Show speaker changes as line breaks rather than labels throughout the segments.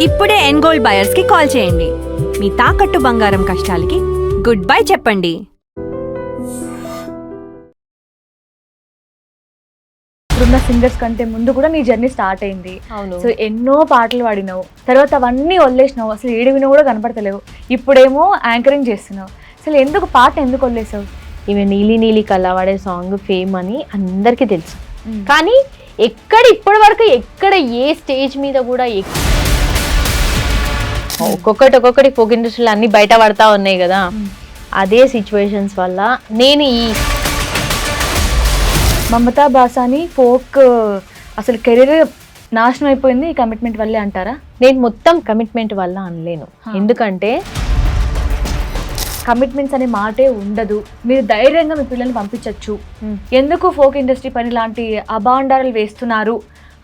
ఇప్పుడే ఎన్గోల్డ్ బయర్స్ కి కాల్ చేయండి. మీ తాకట్టు బంగారం కష్టాలకి గుడ్ బై చెప్పండి.
ఇప్పుడున్న సింగర్స్ కంటే ముందు కూడా నీ జర్నీ స్టార్ట్ అయింది.
అవును.
సో ఎన్నో పాటలు పాడినావు, తర్వాత అవన్నీ వదిలేసినావు, అసలు ఏడివినా కూడా కనపడతలేవు. ఇప్పుడేమో యాంకరింగ్ చేస్తున్నావు. అసలు ఎందుకు పాట ఎందుకు వదిలేసావు?
ఈమె నీలి నీలి కళ వాడే సాంగ్ ఫేమ్ అని అందరికీ తెలుసు, కానీ ఇప్పటి వరకు ఎక్కడ ఏ స్టేజ్ మీద కూడా ఒక్కొక్కటి ఫోక్ ఇండస్ట్రీలో అన్ని బయట పడతా ఉన్నాయి కదా. అదే సిచ్యువేషన్స్ వల్ల నేను ఈ
మమతా బాసాని ఫోక్ అసలు కెరీర్ నాశనం అయిపోయింది ఈ కమిట్మెంట్ వల్లే అంటారా?
నేను మొత్తం కమిట్మెంట్ వల్ల అనలేను, ఎందుకంటే
కమిట్మెంట్స్ అనే మాటే ఉండదు. మీరు ధైర్యంగా మీ పిల్లల్ని పంపించవచ్చు. ఎందుకు ఫోక్ ఇండస్ట్రీ పని లాంటి అభాండారాలు వేస్తున్నారు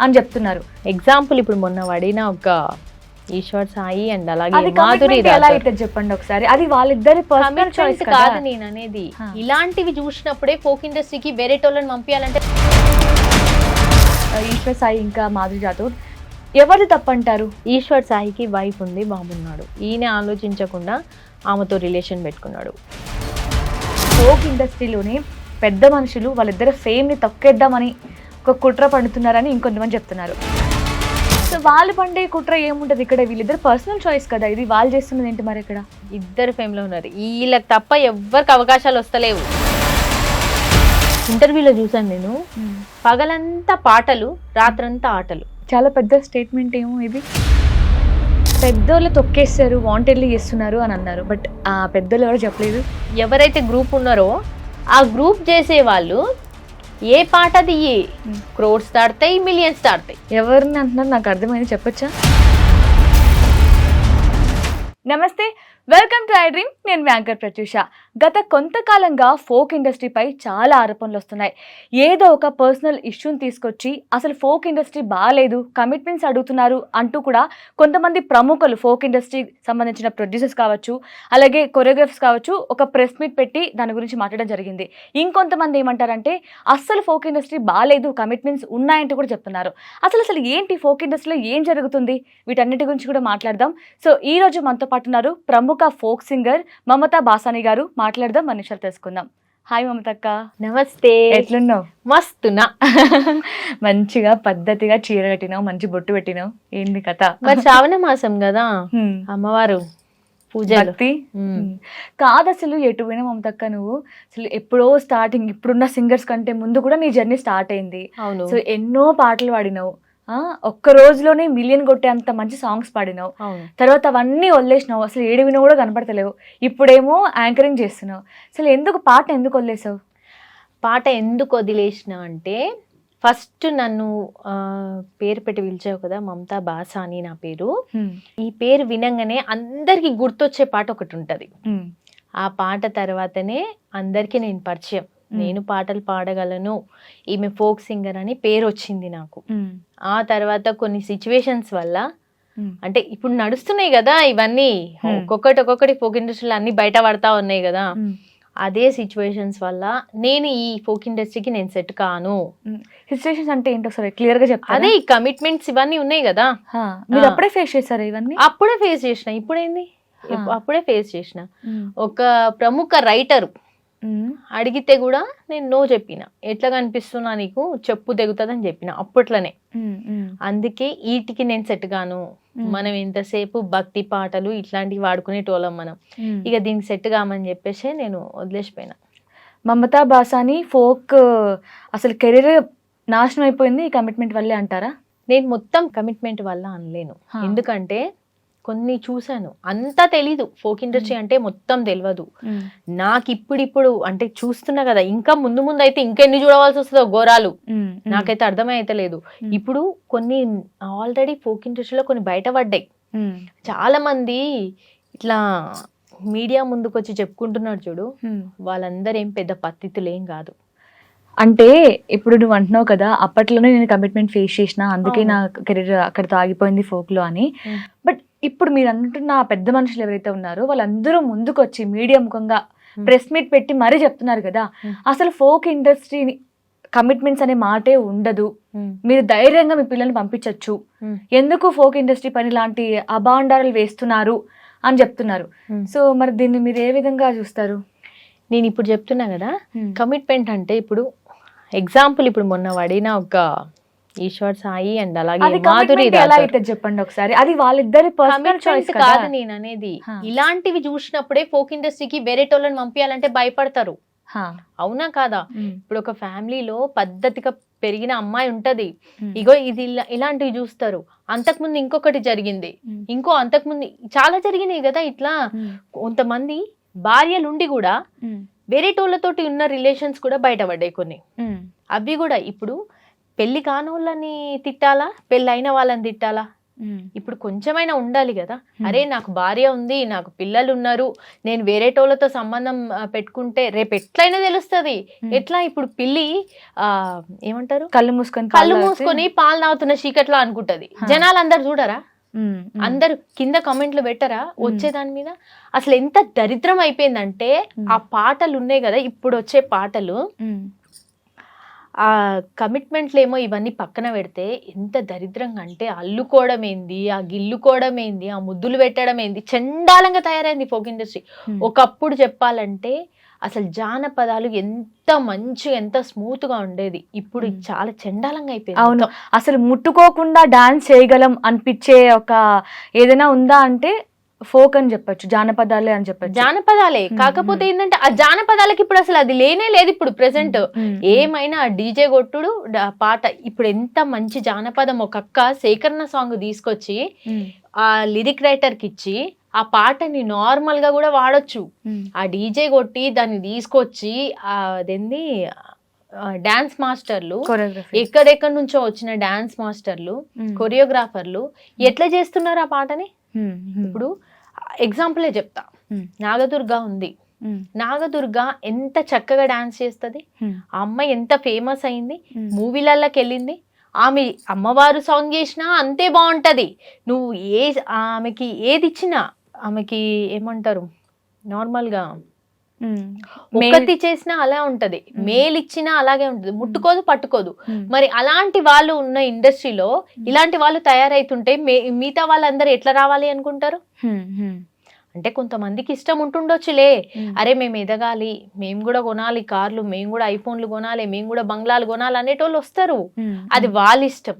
అని చెప్తున్నారు.
ఎగ్జాంపుల్ ఇప్పుడు మొన్న పడిన ఒక ఈశ్వర్ సాయి అండ్ అలాగే
అది
మాధురి
commitment ఎలా అయితే చెప్పండి ఒకసారి. అది వాళ్ళిద్దరి పర్సనల్ చాయిస్
కాదు. నేను అనేది ఇలాంటివి చూసినప్పుడే ఫోక్ ఇండస్ట్రీకి వేరే టోళ్ళని పంపించాలంటే
ఈశ్వర్ సాయి ఇంకా మాధురి జాతూర్ ఎవరిది తప్పంటారు?
ఈశ్వర్ సాయికి వైఫ్ ఉంది, బాబున్నాడు. ఈయన ఆలోచించకుండా ఆమెతో రిలేషన్ పెట్టుకున్నాడు.
ఫోక్ ఇండస్ట్రీలోనే పెద్ద మనుషులు వాళ్ళిద్దరు ఫేమ్ని తొక్కేద్దామని ఒక కుట్ర పండుతున్నారని ఇంకొంతమంది చెప్తున్నారు. సో వాళ్ళు పండే కుట్ర ఏముంటుంది ఇక్కడ? వీళ్ళిద్దరు పర్సనల్ చాయిస్ కదా, ఇది వాళ్ళు చేస్తున్నది ఏంటి మరి? ఇక్కడ
ఇద్దరు ఫేమ్లో ఉన్నారు, వీళ్ళకి తప్ప ఎవ్వరికి అవకాశాలు వస్తలేవు. ఇంటర్వ్యూలో చూసాను నేను, పగలంతా పాటలు, రాత్రంతా ఆటలు.
చాలా పెద్ద స్టేట్మెంట్ ఏమో ఇది. పెద్దోళ్ళు తొక్కేస్తారు, వాంటెడ్లీ చేస్తున్నారు అని అన్నారు. బట్ ఆ పెద్దోళ్ళు ఎవరో చెప్పలేదు.
ఎవరైతే గ్రూప్ ఉన్నారో ఆ గ్రూప్ చేసే వాళ్ళు ఏ పాట తీయి క్రోడ్స్ దాడతాయి, మిలియన్స్ దాడతాయి.
ఎవరిని అంటున్నారు నాకు అర్థమైంది, చెప్పొచ్చా? నమస్తే, వెల్కమ్ టు ఐ డ్రీమ్. నేను యాంకర్ ప్రత్యూష. గత కొంతకాలంగా ఫోక్ ఇండస్ట్రీపై చాలా ఆరోపణలు వస్తున్నాయి. ఏదో ఒక పర్సనల్ ఇష్యూని తీసుకొచ్చి అసలు ఫోక్ ఇండస్ట్రీ బాగాలేదు, కమిట్మెంట్స్ అడుగుతున్నారు అంటూ కూడా కొంతమంది ప్రముఖులు, ఫోక్ ఇండస్ట్రీ సంబంధించిన ప్రొడ్యూసర్స్ కావచ్చు, అలాగే కొరియోగ్రాఫర్స్ కావచ్చు, ఒక ప్రెస్ మీట్ పెట్టి దాని గురించి మాట్లాడడం జరిగింది. ఇంకొంతమంది ఏమంటారంటే అస్సలు ఫోక్ ఇండస్ట్రీ బాగాలేదు, కమిట్మెంట్స్ ఉన్నాయంటూ కూడా చెప్తున్నారు. అసలు ఏంటి ఫోక్ ఇండస్ట్రీలో ఏం జరుగుతుంది? వీటన్నిటి గురించి కూడా మాట్లాడదాం. సో ఈ రోజు మనతో పాటు ఉన్నారు ప్రముఖ ఫోక్ సింగర్ మమతా బాసాని గారు. మాట్లాడదాం, మన విషయాలు తెలుసుకుందాం. హాయ్ మమతక్క.
నమస్తే.
ఎట్లున్నావు?
మస్తున్నా.
మంచిగా పద్ధతిగా చీర కట్టినావు, మంచి బొట్టు పెట్టినావు. ఏంది కథ?
మరి శ్రావణ మాసం కదా, అమ్మవారు పూజలు.
కాదు, అసలు ఎటు పోయినా మమతక్క నువ్వు అసలు ఎప్పుడో స్టార్టింగ్, ఇప్పుడున్న సింగర్స్ కంటే ముందు కూడా నీ జర్నీ స్టార్ట్ అయింది.
అవును.
సో ఎన్నో పాటలు పాడినావు, ఒక్క రోజులోనే మిలియన్ కొట్టే అంత మంచి సాంగ్స్ పాడినావు. తర్వాత అవన్నీ వదిలేసినావు, అసలు ఏడివినా కూడా కనపడతలేవు. ఇప్పుడేమో యాంకరింగ్ చేస్తున్నావు. అసలు ఎందుకు పాట ఎందుకు వదిలేసావు?
పాట ఎందుకు వదిలేసిన అంటే, ఫస్ట్ నన్ను పేరు పెట్టి పిలిచావు కదా, మమతా బాసాని నా పేరు. ఈ పేరు వినంగానే అందరికి గుర్తొచ్చే పాట ఒకటి ఉంటది. ఆ పాట తర్వాతనే అందరికి నేను పరిచయం. నేను పాటలు పాడగలను, ఈమె ఫోక్ సింగర్ అని పేరు వచ్చింది నాకు. ఆ తర్వాత కొన్ని సిచ్యువేషన్స్ వల్ల, అంటే ఇప్పుడు నడుస్తున్నాయి కదా ఇవన్నీ, ఒక్కొక్కటి ఫోక్ ఇండస్ట్రీలో అన్ని బయట పడతా ఉన్నాయి కదా. అదే సిచ్యువేషన్స్ వల్ల నేను ఈ ఫోక్ ఇండస్ట్రీకి నేను సెట్ కాను.
సిచ్యువేషన్స్ అంటే ఏంటో సరే క్లియర్ గా చెప్తా.
అదే ఈ కమిట్మెంట్స్ ఇవన్నీ ఉన్నాయి కదా.
మీరు అప్పుడే ఫేస్ చేశారు ఇవన్నీ?
అప్పుడే ఫేస్ చేసిన. ఇప్పుడేంది, అప్పుడే ఫేస్ చేసిన. ఒక ప్రముఖ రైటరు అడిగితే కూడా నేను నో చెప్పిన. ఎట్లా కనిపిస్తున్నా నీకు, చెప్పు తెగుతుందని చెప్పిన అప్పట్లోనే. అందుకే వీటికి నేను సెట్ గాను. మనం ఎంతసేపు భక్తి పాటలు ఇట్లాంటివి వాడుకునేటోళ్ళం మనం, ఇక దీనికి సెట్ కామని చెప్పేసి నేను వదిలేసిపోయినా.
మమతా బాసాని ఫోక్ అసలు కెరీర్ నాశనం అయిపోయింది ఈ కమిట్మెంట్ వల్లే అంటారా?
నేను మొత్తం కమిట్మెంట్ వల్ల అనలేను, ఎందుకంటే కొన్ని చూసాను. అంతా తెలీదు, ఫోక్ ఇండస్ట్రీ అంటే మొత్తం తెలియదు నాకు. ఇప్పుడు అంటే చూస్తున్నా కదా, ఇంకా ముందు అయితే ఇంకెన్ని చూడవలసి వస్తుందో ఘోరాలు, నాకైతే అర్థమే అయితే లేదు. ఇప్పుడు కొన్ని ఆల్రెడీ ఫోక్ ఇండస్ట్రీలో కొన్ని బయటపడ్డాయి. చాలా మంది ఇట్లా మీడియా ముందుకు వచ్చి చెప్పుకుంటున్నారు చూడు, వాళ్ళందరూ ఏం పెద్ద పద్ధతులు ఏం కాదు.
అంటే ఇప్పుడు నువ్వు అంటున్నావు కదా, అప్పట్లోనే నేను కమిట్మెంట్ ఫేస్ చేసిన, అందుకే నా కెరీర్ అక్కడితో ఆగిపోయింది ఫోక్ లో అని. బట్ ఇప్పుడు మీరు అంటున్న పెద్ద మనుషులు ఎవరైతే ఉన్నారో వాళ్ళందరూ ముందుకు వచ్చి మీడియా ముఖంగా ప్రెస్ మీట్ పెట్టి మరీ చెప్తున్నారు కదా, అసలు ఫోక్ ఇండస్ట్రీని కమిట్మెంట్స్ అనే మాటే ఉండదు,
ఉమ్,
మీరు ధైర్యంగా మీ పిల్లల్ని పంపించవచ్చు,
ఉమ్,
ఎందుకు ఫోక్ ఇండస్ట్రీ పని లాంటి అభాండాలు వేస్తున్నారు అని చెప్తున్నారు.
ఉమ్.
సో మరి దీన్ని మీరు ఏ విధంగా చూస్తారు?
నేను ఇప్పుడు చెప్తున్నా కదా, కమిట్మెంట్ అంటే ఇప్పుడు ఎగ్జాంపుల్ ఇప్పుడు మొన్న పడిన ఒక ఈశ్వర్ సాయి అండ్ అలాగే
అది
మాధురి
commitment ఎలా
రాథోర్.
అయితే చెప్పండి ఒకసారి, అది వాళ్ళిద్దరి పర్సనల్ చాయిస్
Commitment కాదు నేను అనేది,
హా.
ఇలాంటివి చూసినప్పుడే ఫోక్ ఇండస్ట్రీకి వేరే టోళ్ళని పంపించాలంటే భయపడతారు. అవునా కాదా? ఇప్పుడు ఒక ఫ్యామిలీలో పద్ధతిగా పెరిగిన అమ్మాయి ఉంటది, ఇగో ఇది ఇలాంటివి చూస్తారు. అంతకుముందు ఇంకొకటి జరిగింది, అంతకుముందు చాలా జరిగినాయి కదా ఇట్లా. కొంతమంది భార్యలుండి కూడా వేరే టోళ్ళతోటి ఉన్న రిలేషన్స్ కూడా బయటపడ్డాయి కొన్ని. అవి కూడా ఇప్పుడు పెళ్లి కానోళ్ళని తిట్టాలా, పెళ్ళి అయిన వాళ్ళని తిట్టాలా? ఇప్పుడు కొంచెమైనా ఉండాలి కదా. అరే నాకు భార్య ఉంది, నాకు పిల్లలు ఉన్నారు, నేను వేరే టోళ్ళతో సంబంధం పెట్టుకుంటే రేపు ఎట్లయినా తెలుస్తుంది. ఎట్లా ఇప్పుడు పిల్లి ఏమంటారు, కళ్ళు మూసుకొని పాలు తాగుతున్న చీకట్లో అనుకుంటది. జనాలు అందరు చూడరా, అందరు కింద కామెంట్లు పెట్టరా వచ్చే దాని మీద? అసలు ఎంత దరిద్రం అయిపోయిందంటే ఆ పాటలు ఉన్నాయి కదా ఇప్పుడు వచ్చే పాటలు, ఆ కమిట్మెంట్లు ఏమో ఇవన్నీ పక్కన పెడితే ఎంత దరిద్రంగా అంటే అల్లుకోవడం ఏంది, ఆ గిల్లుకోవడం ఏంది, ఆ ముద్దులు పెట్టడం ఏంది, చండాలంగా తయారైంది ఫోక్ ఇండస్ట్రీ. ఒకప్పుడు చెప్పాలంటే అసలు జానపదాలు ఎంత మంచిగా ఎంత స్మూత్ గా ఉండేది, ఇప్పుడు చాలా చండాలంగా అయిపోయింది.
అవును, అసలు ముట్టుకోకుండా డాన్స్ చేయగలం అనిపించే ఒక ఏదైనా ఉందా అంటే ఫోక్ అని చెప్పొచ్చు, జానపదాలే అని చెప్పొచ్చు.
జానపదాలే కాకపోతే ఏంటంటే ఆ జానపదాలకి ఇప్పుడు అసలు అది లేనే లేదు. ఇప్పుడు ప్రెసెంట్ ఏమైనా డీజే కొట్టుడు పాట. ఇప్పుడు ఎంత మంచి జానపదం ఒక అక్క సేకరణ సాంగ్ తీసుకొచ్చి ఆ లిరిక్ రైటర్ కి ఇచ్చి ఆ పాటని నార్మల్ గా కూడా వాడొచ్చు. ఆ డీజే కొట్టి దాన్ని తీసుకొచ్చి అదేంది డాన్స్ మాస్టర్లు, ఎక్కడెక్కడి నుంచో వచ్చిన డాన్స్ మాస్టర్లు, కొరియోగ్రాఫర్లు ఎట్లా చేస్తున్నారు ఆ పాటని. ఇప్పుడు ఎగ్జాంపులే చెప్తా, నాగదుర్గ ఉంది. నాగదుర్గ ఎంత చక్కగా డాన్స్ చేస్తుంది, ఆ అమ్మాయి ఎంత ఫేమస్ అయింది, మూవీలలోకి వెళ్ళింది. ఆమె అమ్మవారు సాంగ్ చేసినా అంతే బాగుంటది. నువ్వు ఆమెకి ఏది ఇచ్చినా, ఆమెకి ఏమంటారు నార్మల్ గా ఒక్కటి చేసినా అలా ఉంటది, మేల్ ఇచ్చినా అలాగే ఉంటది, ముట్టుకోదు పట్టుకోదు. మరి అలాంటి వాళ్ళు ఉన్న ఇండస్ట్రీలో ఇలాంటి వాళ్ళు తయారైతుంటే మిగతా వాళ్ళందరూ ఎట్లా రావాలి అనుకుంటారు? అంటే కొంతమందికి ఇష్టం ఉంటుండొచ్చులే, అరే మేము ఎదగాలి, మేము కూడా కొనాలి కార్లు, మేము కూడా ఐఫోన్లు కొనాలి, మేము కూడా బంగ్లాలు కొనాలి అనేటోళ్ళు వస్తారు. అది వాళ్ళ ఇష్టం.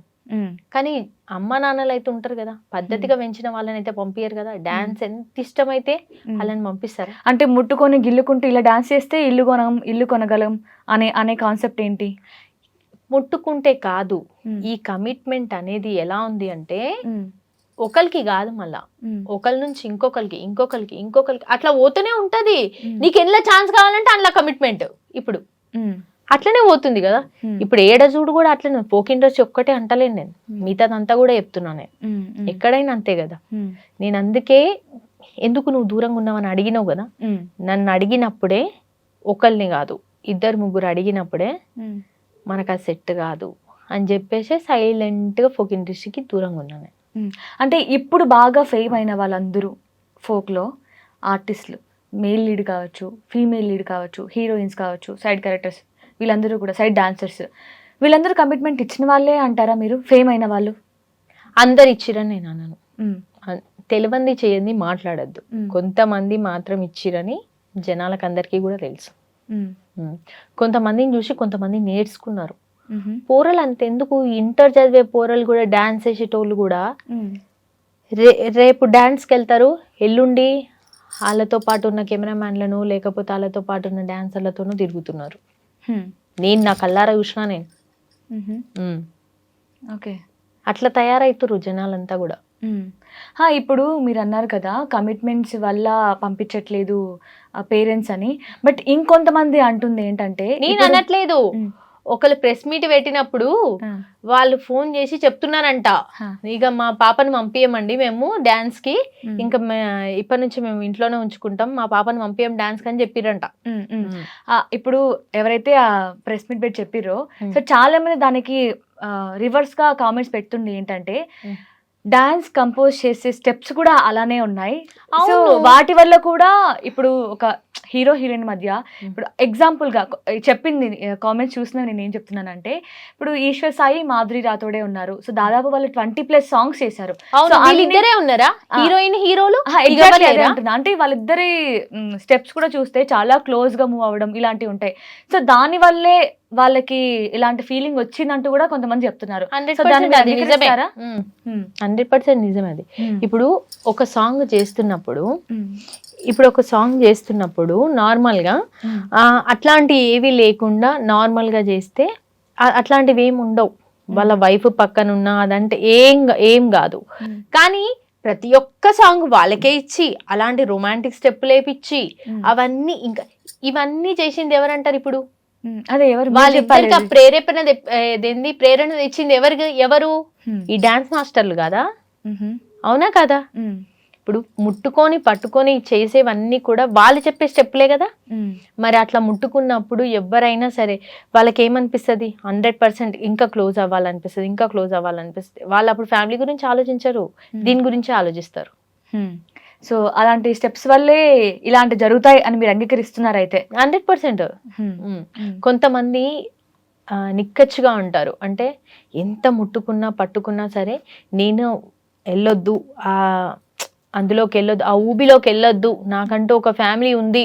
కానీ అమ్మ నాన్నలు అయితే ఉంటారు కదా, పద్ధతిగా పెంచిన వాళ్ళని అయితే పంపించారు కదా. డాన్స్ ఎంత ఇష్టమైతే వాళ్ళని పంపిస్తారు.
అంటే ముట్టుకొని గిల్లుకుంటూ ఇలా డాన్స్ చేస్తే ఇల్లు కొనగలం అనే కాన్సెప్ట్ ఏంటి?
ముట్టుకుంటే కాదు, ఈ కమిట్మెంట్ అనేది ఎలా ఉంది అంటే ఒకరికి కాదు, మళ్ళా ఒకరి నుంచి ఇంకొకరికి అట్లా పోతూనే ఉంటది. నీకు ఎట్లా ఛాన్స్ కావాలంటే అందులో కమిట్మెంట్ ఇప్పుడు అట్లనే పోతుంది కదా. ఇప్పుడు ఏడ చూడు కూడా అట్లనే. ఫోక్ ఇండస్ట్రీ ఒక్కటే అంటలేను నేను, మిగతాదంతా కూడా చెప్తున్నా నేను. ఎక్కడైనా అంతే కదా. నేను అందుకే ఎందుకు నువ్వు దూరంగా ఉన్నావని అడిగినావు కదా, నన్ను అడిగినప్పుడే ఒకరిని కాదు 2-3 అడిగినప్పుడే మనకు అది సెట్ కాదు అని చెప్పేసి సైలెంట్ గా ఫోక్ ఇండస్ట్రీకి దూరంగా ఉన్నాను.
అంటే ఇప్పుడు బాగా ఫేమ్ అయిన వాళ్ళందరూ ఫోక్లో ఆర్టిస్టులు, మేల్ లీడ్ కావచ్చు, ఫీమేల్ లీడ్ కావచ్చు, హీరోయిన్స్ కావచ్చు, సైడ్ క్యారెక్టర్స్, వీళ్ళందరూ కూడా సైడ్ డాన్సర్స్, వీళ్ళందరూ కమిట్మెంట్ ఇచ్చిన వాళ్ళే అంటారా మీరు? ఫేమ్ అయిన వాళ్ళు
అందరు ఇచ్చిరని నేను అన్నాను. తెలియంది చేయండి మాట్లాడద్దు, కొంతమంది మాత్రం ఇచ్చిరని జనాలకు అందరికీ కూడా తెలుసు. కొంతమందిని చూసి కొంతమంది నేర్చుకున్నారు. పోరలు అంతెందుకు, ఇంటర్ చదివే పోరలు కూడా డాన్స్ వేసేటోళ్ళు కూడా రేపు డాన్స్కి వెళ్తారు, ఎల్లుండి వాళ్ళతో పాటు ఉన్న కెమెరామ్యాన్లను లేకపోతే వాళ్ళతో పాటు ఉన్న డాన్సర్లతోనూ తిరుగుతున్నారు. నేను నా కల్లారా చూసినా నేను.
ఓకే,
అట్లా తయారైతురు జనాలంతా కూడా.
ఇప్పుడు మీరు అన్నారు కదా కమిట్మెంట్స్ వల్ల పంపించట్లేదు పేరెంట్స్ అని, బట్ ఇంకొంతమంది అంటుంది ఏంటంటే,
నేను అనట్లేదు, ఒకళ్ళు ప్రెస్ మీట్ పెట్టినప్పుడు వాళ్ళు ఫోన్ చేసి చెప్తున్నారంట, ఇక మా పాపని పంపించమండి మేము డాన్స్ కి, ఇంకా ఇప్పటి నుంచి మేము ఇంట్లోనే ఉంచుకుంటాం, మా పాపని పంపించం డాన్స్ కి అని చెప్పిరంట.
ఇప్పుడు ఎవరైతే ఆ ప్రెస్ మీట్ పెట్టి చెప్పిరో, సో చాలా మంది దానికి రివర్స్ గా కామెంట్స్ పెడుతుంది ఏంటంటే, డాన్స్ కంపోజ్ చేసే స్టెప్స్ కూడా అలానే ఉన్నాయి, సో వాటి వల్ల కూడా ఇప్పుడు ఒక హీరో హీరోయిన్ మధ్య ఇప్పుడు ఎగ్జాంపుల్ గా చెప్పింది కామెంట్స్ చూసిన నేను ఏం చెప్తున్నానంటే, ఇప్పుడు ఈశ్వర్ సాయి మాధురి రాథోడే ఉన్నారు. సో దాదాపు వాళ్ళు 20+ సాంగ్స్ చేశారు.
వీళ్ళిద్దరే ఉన్నారా హీరోయిన్ హీరోలు?
అంటున్నా, అంటే వాళ్ళిద్దరి స్టెప్స్ కూడా చూస్తే చాలా క్లోజ్ గా మూవ్ అవ్వడం ఇలాంటివి ఉంటాయి. సో దాని వల్లే వాళ్ళకి ఇలాంటి ఫీలింగ్ వచ్చిందంటూ కూడా కొంతమంది చెప్తున్నారు.
100% నిజమే అది. ఇప్పుడు ఒక సాంగ్ చేస్తున్నప్పుడు నార్మల్ గా అట్లాంటి ఏవి లేకుండా నార్మల్ గా చేస్తే అట్లాంటివి ఏమి ఉండవు. వాళ్ళ వైఫ్ పక్కనున్నా అదంటే ఏం కాదు. కానీ ప్రతి ఒక్క సాంగ్ వాళ్ళకే ఇచ్చి అలాంటి రొమాంటిక్ స్టెప్ లేపిచ్చి అవన్నీ ఇంకా ఇవన్నీ చేసింది ఎవరంటారు ఇప్పుడు?
అదే ఎవరు
వాళ్ళిద్దరికి ప్రేరణ తెచ్చింది ఎవరు? ఈ డాన్స్ మాస్టర్లు కదా, అవునా కదా? ఇప్పుడు ముట్టుకొని పట్టుకొని చేసేవన్నీ కూడా వాళ్ళు చెప్పే స్టెప్లే కదా. మరి అట్లా ముట్టుకున్నప్పుడు ఎవరైనా సరే వాళ్ళకి ఏమనిపిస్తుంది? 100% ఇంకా క్లోజ్ అవ్వాలనిపిస్తుంది. వాళ్ళు అప్పుడు ఫ్యామిలీ గురించి ఆలోచించరు, దీని గురించి ఆలోచిస్తారు.
సో అలాంటి స్టెప్స్ వల్లే ఇలాంటి జరుగుతాయి అని మీరు అంగీకరిస్తున్నారు అయితే?
100%. కొంతమంది నిక్కచ్చిగా ఉంటారు, అంటే ఎంత ముట్టుకున్నా పట్టుకున్నా సరే నేను వెళ్ళొద్దు, అందులోకి వెళ్ళొద్దు, ఆ ఊబిలోకి వెళ్ళొద్దు, నాకంటూ ఒక ఫ్యామిలీ ఉంది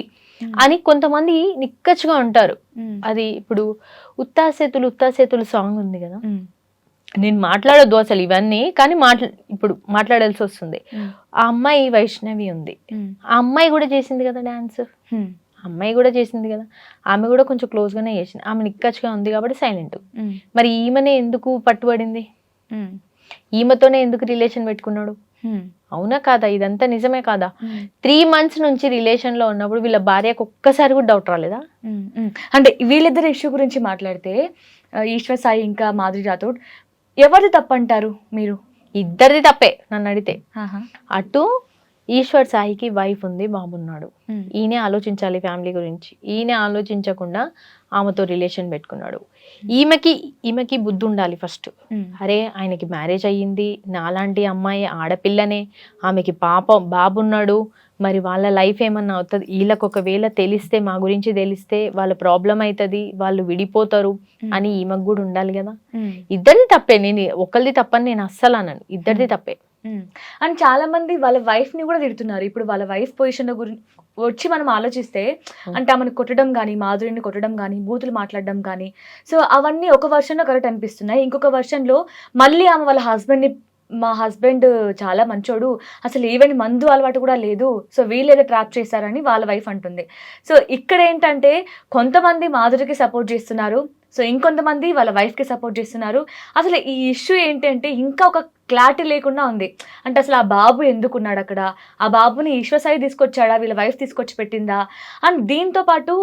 అని కొంతమంది నిక్కచ్చిగా ఉంటారు. అది ఇప్పుడు ఉత్తాసేతులు సాంగ్ ఉంది కదా, నేను మాట్లాడొద్దు అసలు ఇవన్నీ, కానీ ఇప్పుడు మాట్లాడాల్సి వస్తుంది. ఆ అమ్మాయి వైష్ణవి ఉంది, ఆ అమ్మాయి కూడా చేసింది కదా డాన్స్, ఆమె కూడా కొంచెం క్లోజ్ గానే చేసింది. ఆమె నిక్కచ్చిగా ఉంది కాబట్టి సైలెంట్. మరి ఈమెనే ఎందుకు పట్టుబడింది? ఈమెతోనే ఎందుకు రిలేషన్ పెట్టుకున్నాడు? అవునా కాదా? ఇదంతా నిజమే కాదా? 3 months నుంచి రిలేషన్ లో ఉన్నప్పుడు వీళ్ళ భార్యకు ఒక్కసారి కూడా డౌట్ రాలేదా?
అంటే వీళ్ళిద్దరు ఇష్యూ గురించి మాట్లాడితే ఈశ్వర్ సాయి ఇంకా మాధురి రాథోడ్ ఎవరిది తప్పంటారు మీరు?
ఇద్దరిది తప్పే నన్ను అడిగితే. అటు ఈశ్వర్ సాయికి వైఫ్ ఉంది, బాబున్నాడు, ఈయనే ఆలోచించాలి ఫ్యామిలీ గురించి. ఈయన ఆలోచించకుండా ఆమెతో రిలేషన్ పెట్టుకున్నాడు. ఈమెకి బుద్ధి ఉండాలి ఫస్ట్. అరే ఆయనకి మ్యారేజ్ అయ్యింది, నాలాంటి అమ్మాయి ఆడపిల్లనే, ఆమెకి బాబున్నాడు, మరి వాళ్ళ లైఫ్ ఏమన్నా అవుతుంది, వీళ్ళకి ఒకవేళ తెలిస్తే, మా గురించి తెలిస్తే వాళ్ళ ప్రాబ్లం అవుతుంది, వాళ్ళు విడిపోతారు అని ఈమెకు కూడా ఉండాలి కదా. ఇద్దరిది తప్పే, నేను ఒకరిది తప్పని నేను అస్సలు అన్నాను, ఇద్దరిది తప్పే.
అండ్ చాలా మంది వాళ్ళ వైఫ్ ని కూడా తిడుతున్నారు. ఇప్పుడు వాళ్ళ వైఫ్ పొజిషన్ గురించి వచ్చి మనం ఆలోచిస్తే, అంటే ఆమెను కొట్టడం కానీ, మాధురిని కొట్టడం కానీ, బూతులు మాట్లాడడం కానీ, సో అవన్నీ ఒక వర్షన్ లో కరెక్ట్ అనిపిస్తున్నాయి. ఇంకొక వర్షన్ లో మళ్ళీ ఆమె వాళ్ళ హస్బెండ్ ని, మా హస్బెండ్ చాలా మంచోడు, అసలు ఈవెన్ మందు అలవాటు కూడా లేదు, సో వీళ్ళేదో ట్రాప్ చేశారని వాళ్ళ వైఫ్ అంటుంది. సో ఇక్కడ ఏంటంటే కొంతమంది మాధురికి సపోర్ట్ చేస్తున్నారు, సో ఇంకొంతమంది వాళ్ళ వైఫ్కి సపోర్ట్ చేస్తున్నారు. అసలు ఈ ఇష్యూ ఏంటంటే ఇంకా ఒక క్లారిటీ లేకుండా ఉంది. అంటే అసలు ఆ బాబు ఎందుకున్నాడు అక్కడ, ఆ బాబుని ఈశ్వర్ సాయి తీసుకొచ్చాడా, వీళ్ళ వైఫ్ తీసుకొచ్చి పెట్టిందా? అండ్ దీంతో పాటు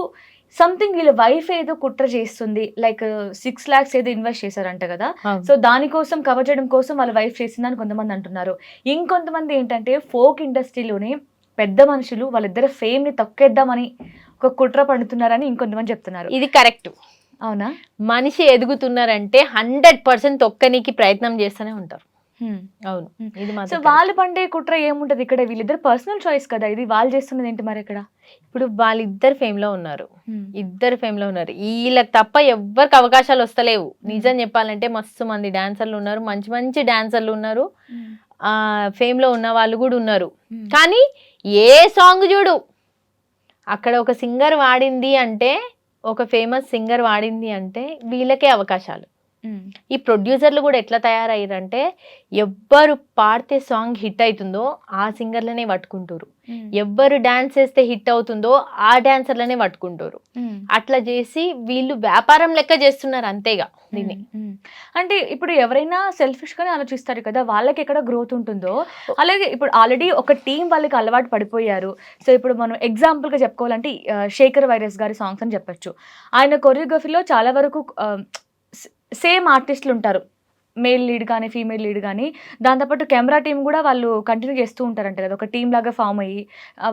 సంథింగ్ వీళ్ళ వైఫ్ ఏదో కుట్ర చేస్తుంది, లైక్ 6 lakhs ఏదో ఇన్వెస్ట్ చేశారంట కదా, సో దానికోసం కవర్ చేయడం కోసం వాళ్ళ వైఫ్ చేసిందని కొంతమంది అంటున్నారు. ఇంకొంతమంది ఏంటంటే ఫోక్ ఇండస్ట్రీలోనే పెద్ద మనుషులు వాళ్ళిద్దరు ఫేమ్ ని తొక్కేద్దామని ఒక కుట్ర పడుతున్నారని ఇంకొంతమంది చెప్తున్నారు.
ఇది కరెక్ట్.
అవునా?
మనిషి ఎదుగుతున్నారంటే 100% తొక్కనికి ప్రయత్నం చేస్తూనే ఉంటారు. అవును, ఇది
సో వాళ్ళు పండే కుట్ర ఏముంటది ఇక్కడ? వీళ్ళిద్దరు పర్సనల్ చాయిస్ కదా, ఇది వాళ్ళు చేస్తున్నది ఏంటి మరి ఇక్కడ?
ఇప్పుడు వాళ్ళిద్దరు ఫేమ్ లో ఉన్నారు, వీళ్ళకి తప్ప ఎవ్వరికి అవకాశాలు వస్తలేవు. నిజం చెప్పాలంటే మస్తు మంది డాన్సర్లు ఉన్నారు, మంచి మంచి డాన్సర్లు ఉన్నారు, ఆ ఫేమ్ లో ఉన్న వాళ్ళు కూడా ఉన్నారు. కానీ ఏ సాంగ్ చూడు అక్కడ ఒక సింగర్ వాడింది అంటే, ఒక ఫేమస్ సింగర్ వాడింది అంటే వీళ్ళకే అవకాశాలు. ఈ ప్రొడ్యూసర్లు కూడా ఎట్లా తయారయ్యారంటే, ఎవ్వరు పాడితే సాంగ్ హిట్ అవుతుందో ఆ సింగర్లనే పట్టుకుంటారు, ఎవ్వరు డాన్స్ చేస్తే హిట్ అవుతుందో ఆ డాన్సర్లనే పట్టుకుంటారు. అట్లా చేసి వీళ్ళు వ్యాపారం లెక్క చేస్తున్నారు అంతేగా దీన్ని.
అంటే ఇప్పుడు ఎవరైనా సెల్ఫిష్ గానే ఆలోచిస్తారు కదా, వాళ్ళకి ఎక్కడ గ్రోత్ ఉంటుందో, అలాగే ఇప్పుడు ఆల్రెడీ ఒక టీం వాళ్ళకి అలవాటు పడిపోయారు. సో ఇప్పుడు మనం ఎగ్జాంపుల్ గా చెప్పుకోవాలంటే శేఖర్ వైరస్ గారి సాంగ్స్ అని చెప్పొచ్చు. ఆయన కొరియోగ్రఫీలో చాలా వరకు సేమ్ ఆర్టిస్టులు ఉంటారు, మేల్ లీడ్ కానీ ఫీమేల్ లీడ్ కానీ. దాంతోపాటు కెమెరా టీం కూడా వాళ్ళు కంటిన్యూ చేస్తూ ఉంటారంట కదా, ఒక టీం లాగా ఫామ్ అయ్యి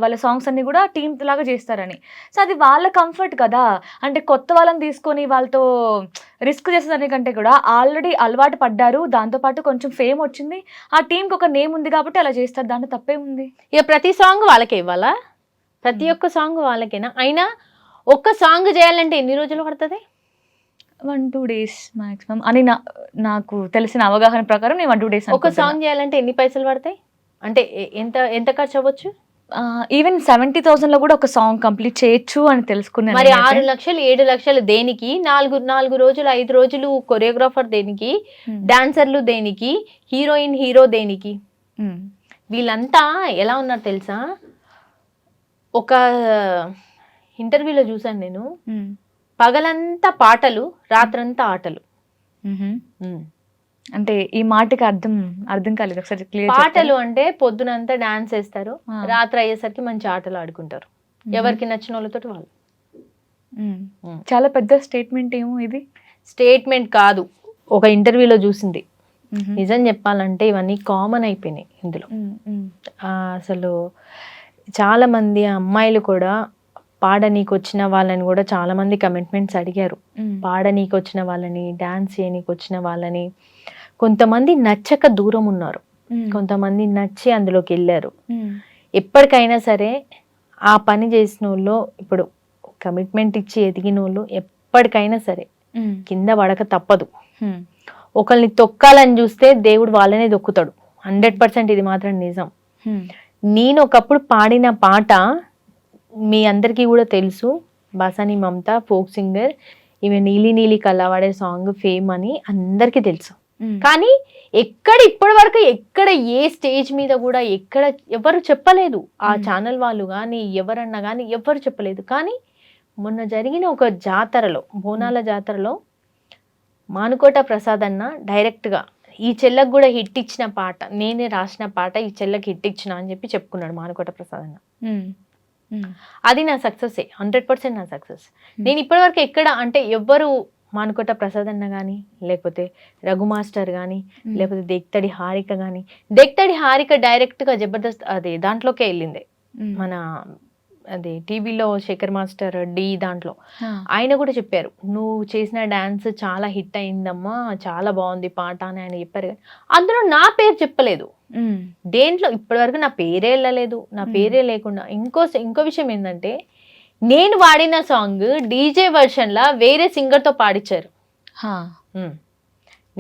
వాళ్ళ సాంగ్స్ అన్ని కూడా టీం లాగా చేస్తారని. సో అది వాళ్ళ కంఫర్ట్ కదా. అంటే కొత్త వాళ్ళని తీసుకొని వాళ్ళతో రిస్క్ చేసేదానికంటే కూడా ఆల్రెడీ అలవాటు పడ్డారు, దాంతోపాటు కొంచెం ఫేమ్ వచ్చింది, ఆ టీంకి ఒక నేమ్ ఉంది కాబట్టి అలా చేస్తారు, దాంట్లో తప్పేముంది?
ఇక ప్రతి సాంగ్ వాళ్ళకే ఇవ్వాలా? ప్రతి ఒక్క సాంగ్ వాళ్ళకేనా? అయినా ఒక్క సాంగ్ చేయాలంటే ఎన్ని రోజులు పడుతుంది?
1-2 days మాక్సిమం అని నాకు తెలిసిన అవగాహన ప్రకారం నేను 1-2 days
ఒక సాంగ్ చేయాలంటే ఎన్ని పైసలు పడతాయి? అంటే ఎంత ఎంత ఖర్చు అవ్వచ్చు?
ఈవెన్ 70,000 లో కూడా ఒక సాంగ్ కంప్లీట్ చేయొచ్చు అని తెలుసుకున్నాను.
మరి 6 లక్షలు 7 లక్షలు దేనికి? 4 రోజులు 5 రోజులు కొరియోగ్రాఫర్ దేనికి? డాన్సర్లు దేనికి? హీరోయిన్ హీరో దేనికి? వీళ్ళంతా ఎలా ఉన్నారు తెలుసా? ఒక ఇంటర్వ్యూలో చూసాను నేను, పగలంతా పాటలు, రాత్రంతా ఆటలు.
అంటే ఈ మాటకి అర్థం కాలేదు, ఒకసారి క్లియర్.
పాటలు అంటే పొద్దునంతా డాన్స్ వేస్తారు, రాత్రి అయ్యేసరికి మంచి ఆటలు ఆడుకుంటారు, ఎవరికి నచ్చిన వాళ్ళతో వాళ్ళు.
చాలా పెద్ద స్టేట్మెంట్ ఏమో ఇది.
స్టేట్మెంట్ కాదు, ఒక ఇంటర్వ్యూలో చూసింది. నిజం చెప్పాలంటే ఇవన్నీ కామన్ అయిపోయినాయి ఇందులో. అసలు చాలా మంది అమ్మాయిలు కూడా పాడనీకి వచ్చిన వాళ్ళని కూడా చాలా మంది కమిట్మెంట్స్ అడిగారు. పాడనీకి వచ్చిన వాళ్ళని, డాన్స్ చేయనీకి వచ్చిన వాళ్ళని. కొంతమంది నచ్చక దూరం ఉన్నారు, కొంతమంది నచ్చి అందులోకి వెళ్ళారు. ఎప్పటికైనా సరే ఆ పని చేసిన వాళ్ళు, ఇప్పుడు కమిట్మెంట్ ఇచ్చి ఎదిగిన వాళ్ళు ఎప్పటికైనా సరే కింద పడక తప్పదు. ఒకరిని తొక్కాలని చూస్తే దేవుడు వాళ్ళనే దొక్కుతాడు, 100%. ఇది మాత్రం నిజం. నేను ఒకప్పుడు పాడిన పాట మీ అందరికీ కూడా తెలుసు, బాసాని మమత ఫోక్ సింగర్, ఈమె నీలి నీలి కళ్ళవాడే సాంగ్ ఫేమ్ అని అందరికీ తెలుసు. కానీ ఇప్పటి వరకు ఎక్కడ ఏ స్టేజ్ మీద కూడా ఎక్కడ ఎవరు చెప్పలేదు. ఆ ఛానల్ వాళ్ళు కానీ ఎవరన్నా కానీ ఎవరు చెప్పలేదు. కానీ మొన్న జరిగిన ఒక జాతరలో, బోనాల జాతరలో మానుకోట ప్రసాద్ అన్న డైరెక్ట్గా ఈ చెల్లకు కూడా హిట్ ఇచ్చిన పాట, నేనే రాసిన పాట, ఈ చెల్లకి హిట్ ఇచ్చిన అని చెప్పి చెప్పుకున్నాడు మానుకోట ప్రసాద్ అన్న. అది నా సక్సెస్, 100% నా సక్సెస్. నేను ఇప్పటివరకు ఎక్కడ అంటే ఎవ్వరు మానుకోట ప్రసాద్ అన్న కానీ, లేకపోతే రఘు మాస్టర్ కానీ, లేకపోతే దేక్తడి హారిక కానీ, దేక్తడి హారిక డైరెక్ట్గా జబర్దస్త్ అది దాంట్లోకే వెళ్ళింది. మన అది టీవీలో శేఖర్ మాస్టర్ డి దాంట్లో ఆయన కూడా చెప్పారు, నువ్వు చేసిన డాన్స్ చాలా హిట్ అయిందమ్మా, చాలా బాగుంది పాట అని ఆయన చెప్పారు. కానీ అందులో నా పేరు చెప్పలేదు. దేంట్లో ఇప్పటివరకు నా పేరే వెళ్ళలేదు, నా పేరే లేకుండా. ఇంకో విషయం ఏంటంటే, నేను వాడిన సాంగ్ డీజే వర్షన్ లా వేరే సింగర్ తో పాడించారు.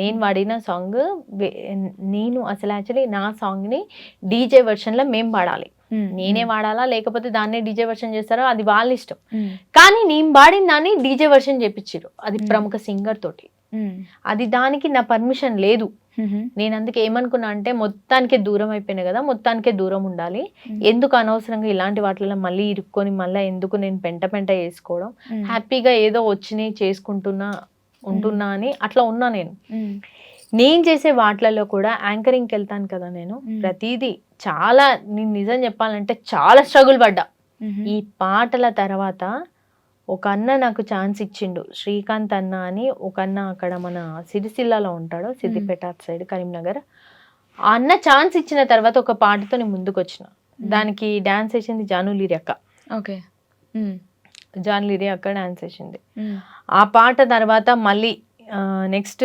నేను వాడిన సాంగ్ నేను అసలు యాక్చువల్లీ నా సాంగ్ ని డీజే వర్షన్ లా మేము పాడాలి, నేనే వాడాలా లేకపోతే దాన్నే డీజే వర్షన్ చేస్తారో అది వాళ్ళ ఇష్టం. కానీ నేను వాడిన దాన్ని డీజే వర్షన్ చేపించారు, అది ప్రముఖ సింగర్ తోటి. అది దానికి నా పర్మిషన్ లేదు. నేను అందుకే ఏమనుకున్నా అంటే, మొత్తానికే దూరం అయిపోయినా కదా, మొత్తానికే దూరం ఉండాలి, ఎందుకు అనవసరంగా ఇలాంటి వాటిలో మళ్ళీ ఇరుక్కొని మళ్ళీ ఎందుకు నేను పెంట చేసుకోవడం, హ్యాపీగా ఏదో వచ్చినాయి చేసుకుంటున్నా ఉంటున్నా అని అట్లా ఉన్నా. నేను చేసే వాటిలలో కూడా యాంకరింగ్కి వెళ్తాను కదా, నేను ప్రతిదీ చాలా, నేను నిజం చెప్పాలంటే చాలా స్ట్రగుల్ పడ్డా. ఈ పాటల తర్వాత ఒక అన్న నాకు ఛాన్స్ ఇచ్చిండు, శ్రీకాంత్ అన్న అని ఒక అన్న, అక్కడ మన సిరిసిల్లాలో ఉంటాడు, సిద్దిపేట సైడ్ కరీంనగర్. ఆ అన్న ఛాన్స్ ఇచ్చిన తర్వాత ఒక పాటతో నేను ముందుకు వచ్చిన. దానికి డాన్స్ వేసింది జానులీరి అక్క.
ఓకే,
జానులీరి అక్క డాన్స్ వేసింది. ఆ పాట తర్వాత మళ్ళీ నెక్స్ట్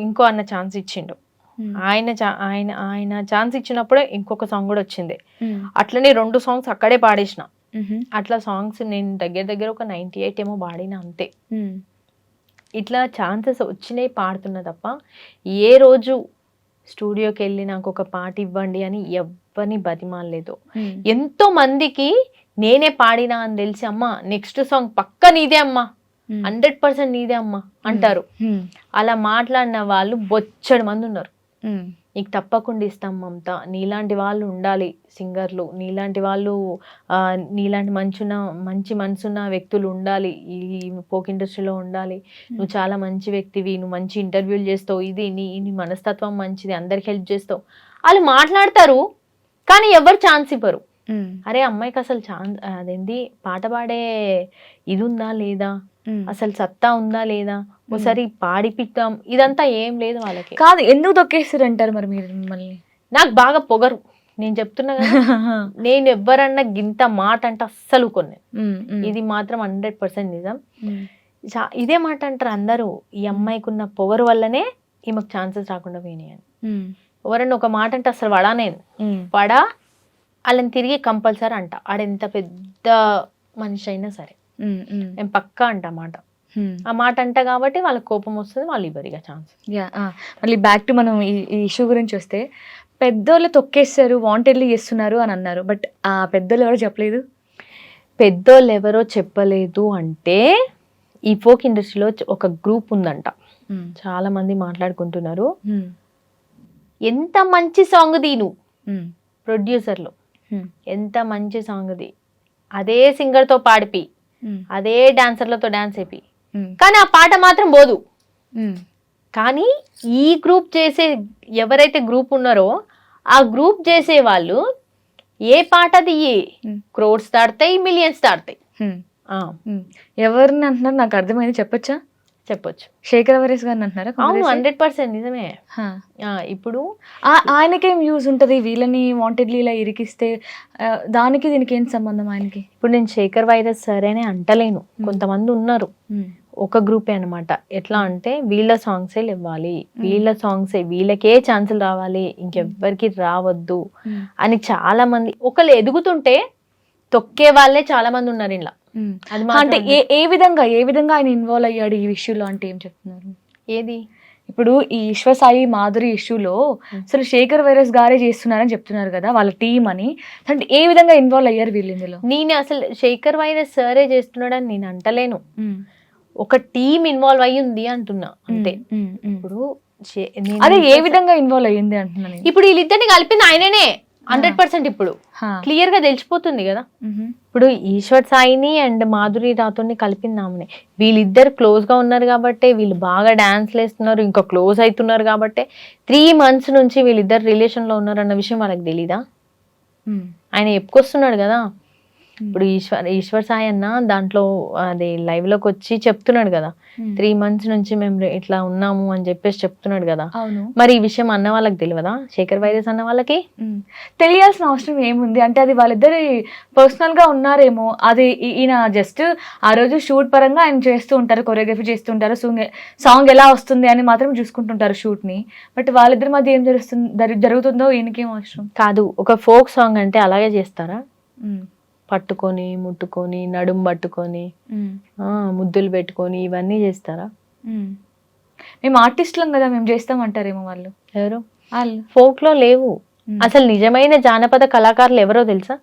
ఇంకో అన్న ఛాన్స్ ఇచ్చిండు. ఆయన ఛాన్స్ ఇచ్చినప్పుడే ఇంకొక సాంగ్ కూడా వచ్చింది. అట్లనే 2 సాంగ్స్ అక్కడే పాడేసిన. అట్లా సాంగ్స్ నేను దగ్గర ఒక 98 ఏమో పాడిన, అంతే. ఇట్లా ఛాన్సెస్ వచ్చినాయి, పాడుతున్నా తప్ప ఏ రోజు స్టూడియోకి వెళ్ళి నాకు ఒక పాట ఇవ్వండి అని ఎవరిని బతిమాలలేదు. ఎంతో మందికి నేనే పాడినా అని తెలిసి, అమ్మా నెక్స్ట్ సాంగ్ పక్క నీదే అమ్మా, 100% నీదే అమ్మా అంటారు. అలా మాట్లాడిన వాళ్ళు బొచ్చడి మంది ఉన్నారు. నీకు తప్పకుండా ఇస్తాం మమత, నీలాంటి వాళ్ళు ఉండాలి సింగర్లు, నీలాంటి వాళ్ళు, నీలాంటి మంచి మనసున్న వ్యక్తులు ఉండాలి ఈ ఫోక్ ఇండస్ట్రీలో ఉండాలి, నువ్వు చాలా మంచి వ్యక్తివి, నువ్వు మంచి ఇంటర్వ్యూలు చేస్తావు, ఇది నీ మనస్తత్వం మంచిది, అందరికి హెల్ప్ చేస్తావు. వాళ్ళు మాట్లాడతారు కానీ ఎవరు ఛాన్స్ ఇవ్వరు. అరే అమ్మాయికి అసలు ఛాన్స్ అదేంది, పాట పాడే ఇది ఉందా లేదా, అసలు సత్తా ఉందా లేదా, ఒకసారి పాడిపిద్దాం, ఇదంతా ఏం లేదు వాళ్ళకి.
కాదు, ఎందుకు దొక్కేస్తారు అంటారు మరి మీరు మిమ్మల్ని?
నాకు బాగా పొగరు, నేను చెప్తున్నా కదా, నేను ఎవరన్నా గింత మాట అంటే అస్సలు కొన్ని, ఇది మాత్రం 100% నిజం. ఇదే మాట అంటారు అందరూ, ఈ అమ్మాయికి ఉన్న పొగరు వల్లనే ఈమెకు ఛాన్సెస్ రాకుండా పోయినాయి అని. ఎవరన్నా ఒక మాట అంటే అసలు పడా, నేను పడా వాళ్ళని తిరిగి కంపల్సరీ అంట. ఆడెంత పెద్ద మనిషి అయినా సరే నేను పక్కా అంట మాట. ఆ మాట అంట కాబట్టి వాళ్ళకి కోపం వస్తుంది, వాళ్ళు ఇవ్వరిగా ఛాన్స్.
మళ్ళీ బ్యాక్ టు మనం ఈ ఇష్యూ గురించి వస్తే, పెద్దోళ్ళు తొక్కేస్తారు, వాంటెడ్లీ చేస్తున్నారు అని అన్నారు. బట్ ఆ పెద్దోళ్ళు ఎవరో చెప్పలేదు.
పెద్దోళ్ళు ఎవరో చెప్పలేదు అంటే, ఈ ఫోక్ ఇండస్ట్రీలో ఒక గ్రూప్ ఉందంట, చాలా మంది మాట్లాడుకుంటున్నారు. ఎంత మంచి సాంగ్ దీను ప్రొడ్యూసర్లు, ఎంత మంచి సాంగ్ ది, అదే సింగర్ తో పాడిపి, అదే డాన్సర్లతో డాన్స్ అయిపి, కానీ ఆ పాట మాత్రం పోదు. కానీ ఈ గ్రూప్ చేసే ఎవరైతే గ్రూప్ ఉన్నారో ఆ గ్రూప్ చేసే వాళ్ళు ఏ పాట దియ్యి క్రోడ్స్ దాడతాయి, మిలియన్స్ దాడతాయి.
ఎవరిని అంటున్నారు నాకు అర్థమైంది, చెప్పొచ్చా?
చెప్పొచ్చు.
శేఖర్ వరేస్ గారిని అంటున్నారా?
అవును, 100% నిజమే. ఇప్పుడు
ఆయనకేం యూజ్ ఉంటది వీళ్ళని వాంటెడ్లీ ఇలా ఇరికిస్తే? దానికి దీనికి ఏం సంబంధం ఆయనకి?
ఇప్పుడు నేను శేఖర్ వైరస్ సరేనే అంటలేను, కొంతమంది ఉన్నారు ఒక గ్రూపే అనమాట. ఎట్లా అంటే వీళ్ళ సాంగ్సే ఇవ్వాలి, వీళ్ళ సాంగ్సే, వీళ్ళకే ఛాన్సులు రావాలి, ఇంకెవ్వరికి రావద్దు అని చాలా మంది. ఒకళ్ళు ఎదుగుతుంటే తొక్కే వాళ్ళే చాలా మంది ఉన్నారు ఇలా. అది
అంటే ఏ విధంగా ఆయన ఇన్వాల్వ్ అయ్యాడు ఈ విషయంలో అంటే ఏం చెప్తున్నారు?
ఏది
ఇప్పుడు ఈ ఈశ్వసాయి మాధురి ఇష్యూలో అసలు శేఖర్ వైరస్ గారే చేస్తున్నారని చెప్తున్నారు కదా వాళ్ళ టీం అని. అంటే ఏ విధంగా ఇన్వాల్వ్ అయ్యారు వీళ్ళు ఇందులో?
నేను అసలు శేఖర్ వైరస్ సరే చేస్తున్నాడని నేను అంటలేను, ఒక టీం ఇన్వాల్వ్ అయ్యింది అంటున్నా అంతే. ఇప్పుడు
అదే ఏ విధంగా ఇన్వాల్వ్ అయ్యింది అంటున్నాను.
ఇప్పుడు వీళ్ళిద్దరిని కలిపింది ఆయననే 100%. ఇప్పుడు క్లియర్ గా తెలిసిపోతుంది కదా. ఇప్పుడు ఈశ్వర్ సాయిని అండ్ మాధురి రాథోడ్ని కలిపింది ఆమెనే. వీళ్ళిద్దరు క్లోజ్ గా ఉన్నారు కాబట్టి, వీళ్ళు బాగా డాన్స్లు వేస్తున్నారు, ఇంకా క్లోజ్ అవుతున్నారు కాబట్టి 3 months నుంచి వీళ్ళిద్దరు రిలేషన్ లో ఉన్నారు అన్న విషయం వాళ్ళకి తెలీదా? ఆయన చెప్పుకొస్తున్నాడు కదా. ఇప్పుడు ఈశ్వర్ సాయి అన్న దాంట్లో అది లైవ్ లోకి వచ్చి చెప్తున్నాడు కదా, 3 months నుంచి మేము ఇట్లా ఉన్నాము అని చెప్పేసి చెప్తున్నాడు కదా. మరి ఈ విషయం అన్న వాళ్ళకి తెలియదా? శేఖర్ వైరస్ అన్న వాళ్ళకి
తెలియాల్సిన అవసరం ఏముంది? అంటే అది వాళ్ళిద్దరు పర్సనల్ గా ఉన్నారేమో. అది ఈయన జస్ట్ ఆ రోజు షూట్ పరంగా ఆయన చేస్తూ ఉంటారు, కొరియోగ్రఫీ చేస్తుంటారు, సాంగ్ ఎలా వస్తుంది అని మాత్రం చూసుకుంటుంటారు షూట్ ని. బట్ వాళ్ళిద్దరి మధ్య ఏం జరుగుతుందో ఈయనకేం అవసరం?
కాదు, ఒక ఫోక్ సాంగ్ అంటే అలాగే చేస్తారా? పట్టుకొని ముట్టుకొని నడుము పట్టుకొని ముద్దులు పెట్టుకొని ఇవన్నీ చేస్తారా?
మేము ఆర్టిస్టులం కదా, మేము చేస్తామంటారేమో వాళ్ళు.
ఎవరు వాళ్ళు? ఫోక్ లో లేవు అసలు. నిజమైన జానపద కళాకారులు ఎవరో తెలుసా?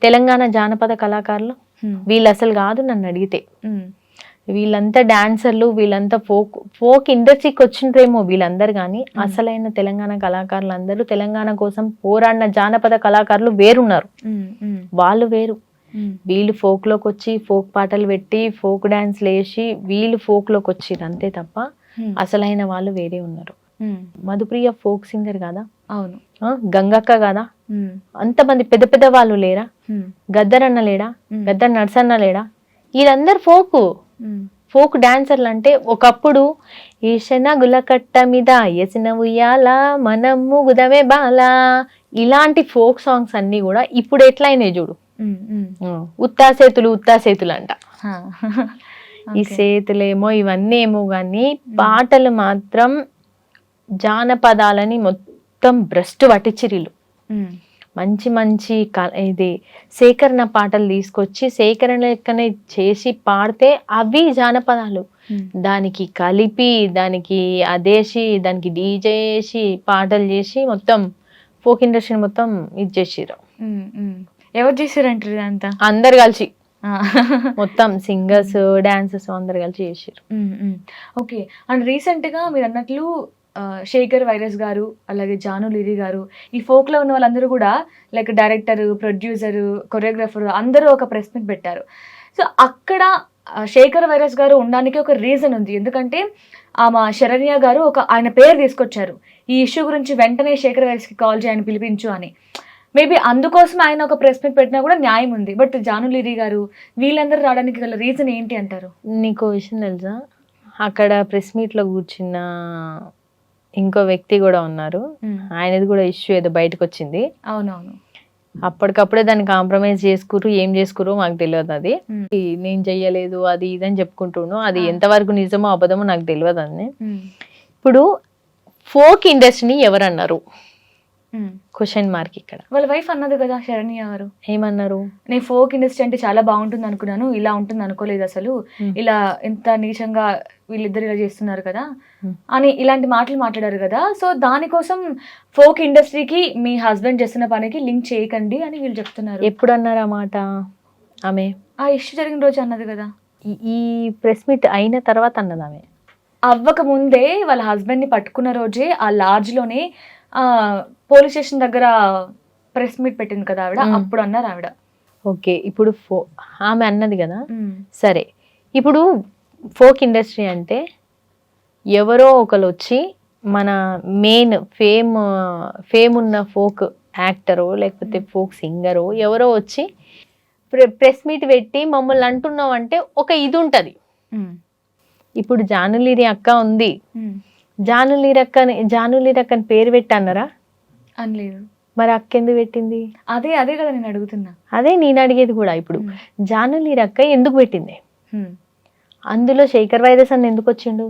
తెలంగాణ జానపద కళాకారులు వీళ్ళు అసలు కాదు నన్ను అడిగితే. వీళ్ళంతా డాన్సర్లు, వీళ్ళంతా ఫోక్ ఇండస్ట్రీకి వచ్చిండ్రేమో వీళ్ళందరు, కానీ అసలైన తెలంగాణ కళాకారులు అందరూ తెలంగాణ కోసం పోరాడిన జానపద కళాకారులు వేరున్నారు, వాళ్ళు వేరు. వీళ్ళు ఫోక్ లోకి వచ్చి ఫోక్ పాటలు పెట్టి ఫోక్ డాన్స్లు వేసి వీళ్ళు ఫోక్ లోకి వచ్చిర్రు అంతే తప్ప అసలైన వాళ్ళు వేరే ఉన్నారు. మధుప్రియ ఫోక్ సింగర్ కాదా?
అవును.
గంగక్క కాదా? అంతమంది పెద్ద పెద్ద వాళ్ళు లేరా? గద్దరన్న లేడా? గద్దర్ నర్సన్న లేడా? వీళ్ళందరూ ఫోక్ డాన్సర్లు. అంటే ఒకప్పుడు ఈశన గులకట్ట మీద ఎసిన ఉయ్యాల మనం ముగుదమే బాల, ఇలాంటి ఫోక్ సాంగ్స్ అన్ని కూడా ఇప్పుడు ఎట్లయినాయి చూడు. ఉత్తాసేతులు అంట. ఈ సేతులేమో ఇవన్నీ ఏమో గాని పాటలు మాత్రం జానపదాలని మొత్తం భ్రష్టు పట్టించిరిలు. మంచి మంచి ఇది సేకరణ పాటలు తీసుకొచ్చి సేకరణ లెక్కనే చేసి పాడితే అవి జానపదాలు. దానికి కలిపి దానికి అదేసి దానికి డీజే చేసి పాటలు చేసి మొత్తం ఫోక్ ఇండస్ట్రీ మొత్తం ఇది చేసిర్రు.
ఎవరు చేశారంటారు ఇదంతా?
అందరు కలిసి, మొత్తం సింగర్స్ డాన్సర్స్ అందరు కలిసి చేసారు.
ఓకే. అండ్ రీసెంట్ గా మీరు అన్నట్లు శేఖర్ వైరస్ గారు అలాగే జాను లిరి గారు ఈ ఫోక్ లో ఉన్న వాళ్ళందరూ కూడా లైక్ డైరెక్టర్, ప్రొడ్యూసర్, కొరియోగ్రాఫర్ అందరూ ఒక ప్రెస్ మీట్ పెట్టారు. సో అక్కడ శేఖర్ వైరస్ గారు ఉండడానికి ఒక రీజన్ ఉంది. ఎందుకంటే మా శరణ్య గారు ఆయన పేరు తీసుకొచ్చారు ఈ ఇష్యూ గురించి, వెంటనే శేఖర్ వైరస్ కి కాల్ చేయని పిలిపించు అని. మేబీ అందుకోసం ఆయన ఒక ప్రెస్ మీట్ పెట్టినా కూడా న్యాయం ఉంది. బట్ జాను లిరి గారు వీళ్ళందరూ రావడానికి గల రీజన్ ఏంటి అంటారు?
నీకు విషయం తెలుసా, అక్కడ ప్రెస్ మీట్ లో కూర్చున్న ఇంకో వ్యక్తి కూడా ఉన్నారు, ఆయనది కూడా ఇష్యూ ఏదో బయటకు వచ్చింది.
అవునవును.
అప్పటికప్పుడే దాన్ని కాంప్రమైజ్ చేసుకురు, ఏం చేసుకురు మాకు తెలియదు. అది నేను చెయ్యలేదు అది ఇదని చెప్పుకుంటున్నాను, అది ఎంతవరకు నిజమో అబద్ధమో నాకు తెలియదు అని. ఇప్పుడు ఫోక్ ఇండస్ట్రీని ఎవరన్నారు? క్వశ్చన్ మార్క్ ఇక్కడ.
వాళ్ళ వైఫ్ అన్నది కదా శరణ్య గారు,
ఏమన్నారు?
నేను ఫోక్ ఇండస్ట్రీ అంటే చాలా బాగుంటుంది అనుకున్నాను, ఇలా ఉంటుంది అనుకోలేదు అసలు, ఇలా ఎంత నీచంగా వీళ్ళిద్దరు ఇలా చేస్తున్నారు కదా అని ఇలాంటి మాటలు మాట్లాడారు కదా. సో దానికోసం ఫోక్ ఇండస్ట్రీకి మీ హస్బెండ్ చేస్తున్న పనికి లింక్ చేయకండి అని వీళ్ళు చెప్తున్నారు.
ఎప్పుడు అన్నారు ఆ మాట? ఆమె
ఆ ఇష్యూ జరిగిన రోజు అన్నది కదా.
ఈ ప్రెస్ మీట్ అయిన తర్వాత అన్నది ఆమె.
అవ్వక ముందే వాళ్ళ హస్బెండ్ ని పట్టుకున్న రోజే ఆ లాడ్జ్ లోనే పోలీస్ స్టేషన్ దగ్గర ప్రెస్ మీట్ పెట్టింది కదా ఆవిడ, అప్పుడు అన్నారు ఆవిడ.
ఓకే, ఇప్పుడు ఆమె అన్నది కదా. సరే, ఇప్పుడు ఫోక్ ఇండస్ట్రీ అంటే ఎవరో ఒకరు వచ్చి మన మెయిన్ ఫేమ్ ఉన్న ఫోక్ యాక్టరో లేకపోతే ఫోక్ సింగరో ఎవరో వచ్చి ప్రెస్ మీట్ పెట్టి మమ్మల్ని అంటున్నాం అంటే ఒక ఇది ఉంటుంది. ఇప్పుడు జానులీరి అక్క ఉంది, జానులీరి అక్కని పేరు పెట్టి అన్నారా?
అనలేదు.
మరి అక్క ఎందుకు పెట్టింది?
అదే కదా నేను అడుగుతున్నా.
అదే నేను అడిగేది కూడా. ఇప్పుడు జానులీరి అక్క ఎందుకు పెట్టింది? అందులో శేఖర్ వైరస్ అన్న ఎందుకు వచ్చిండు?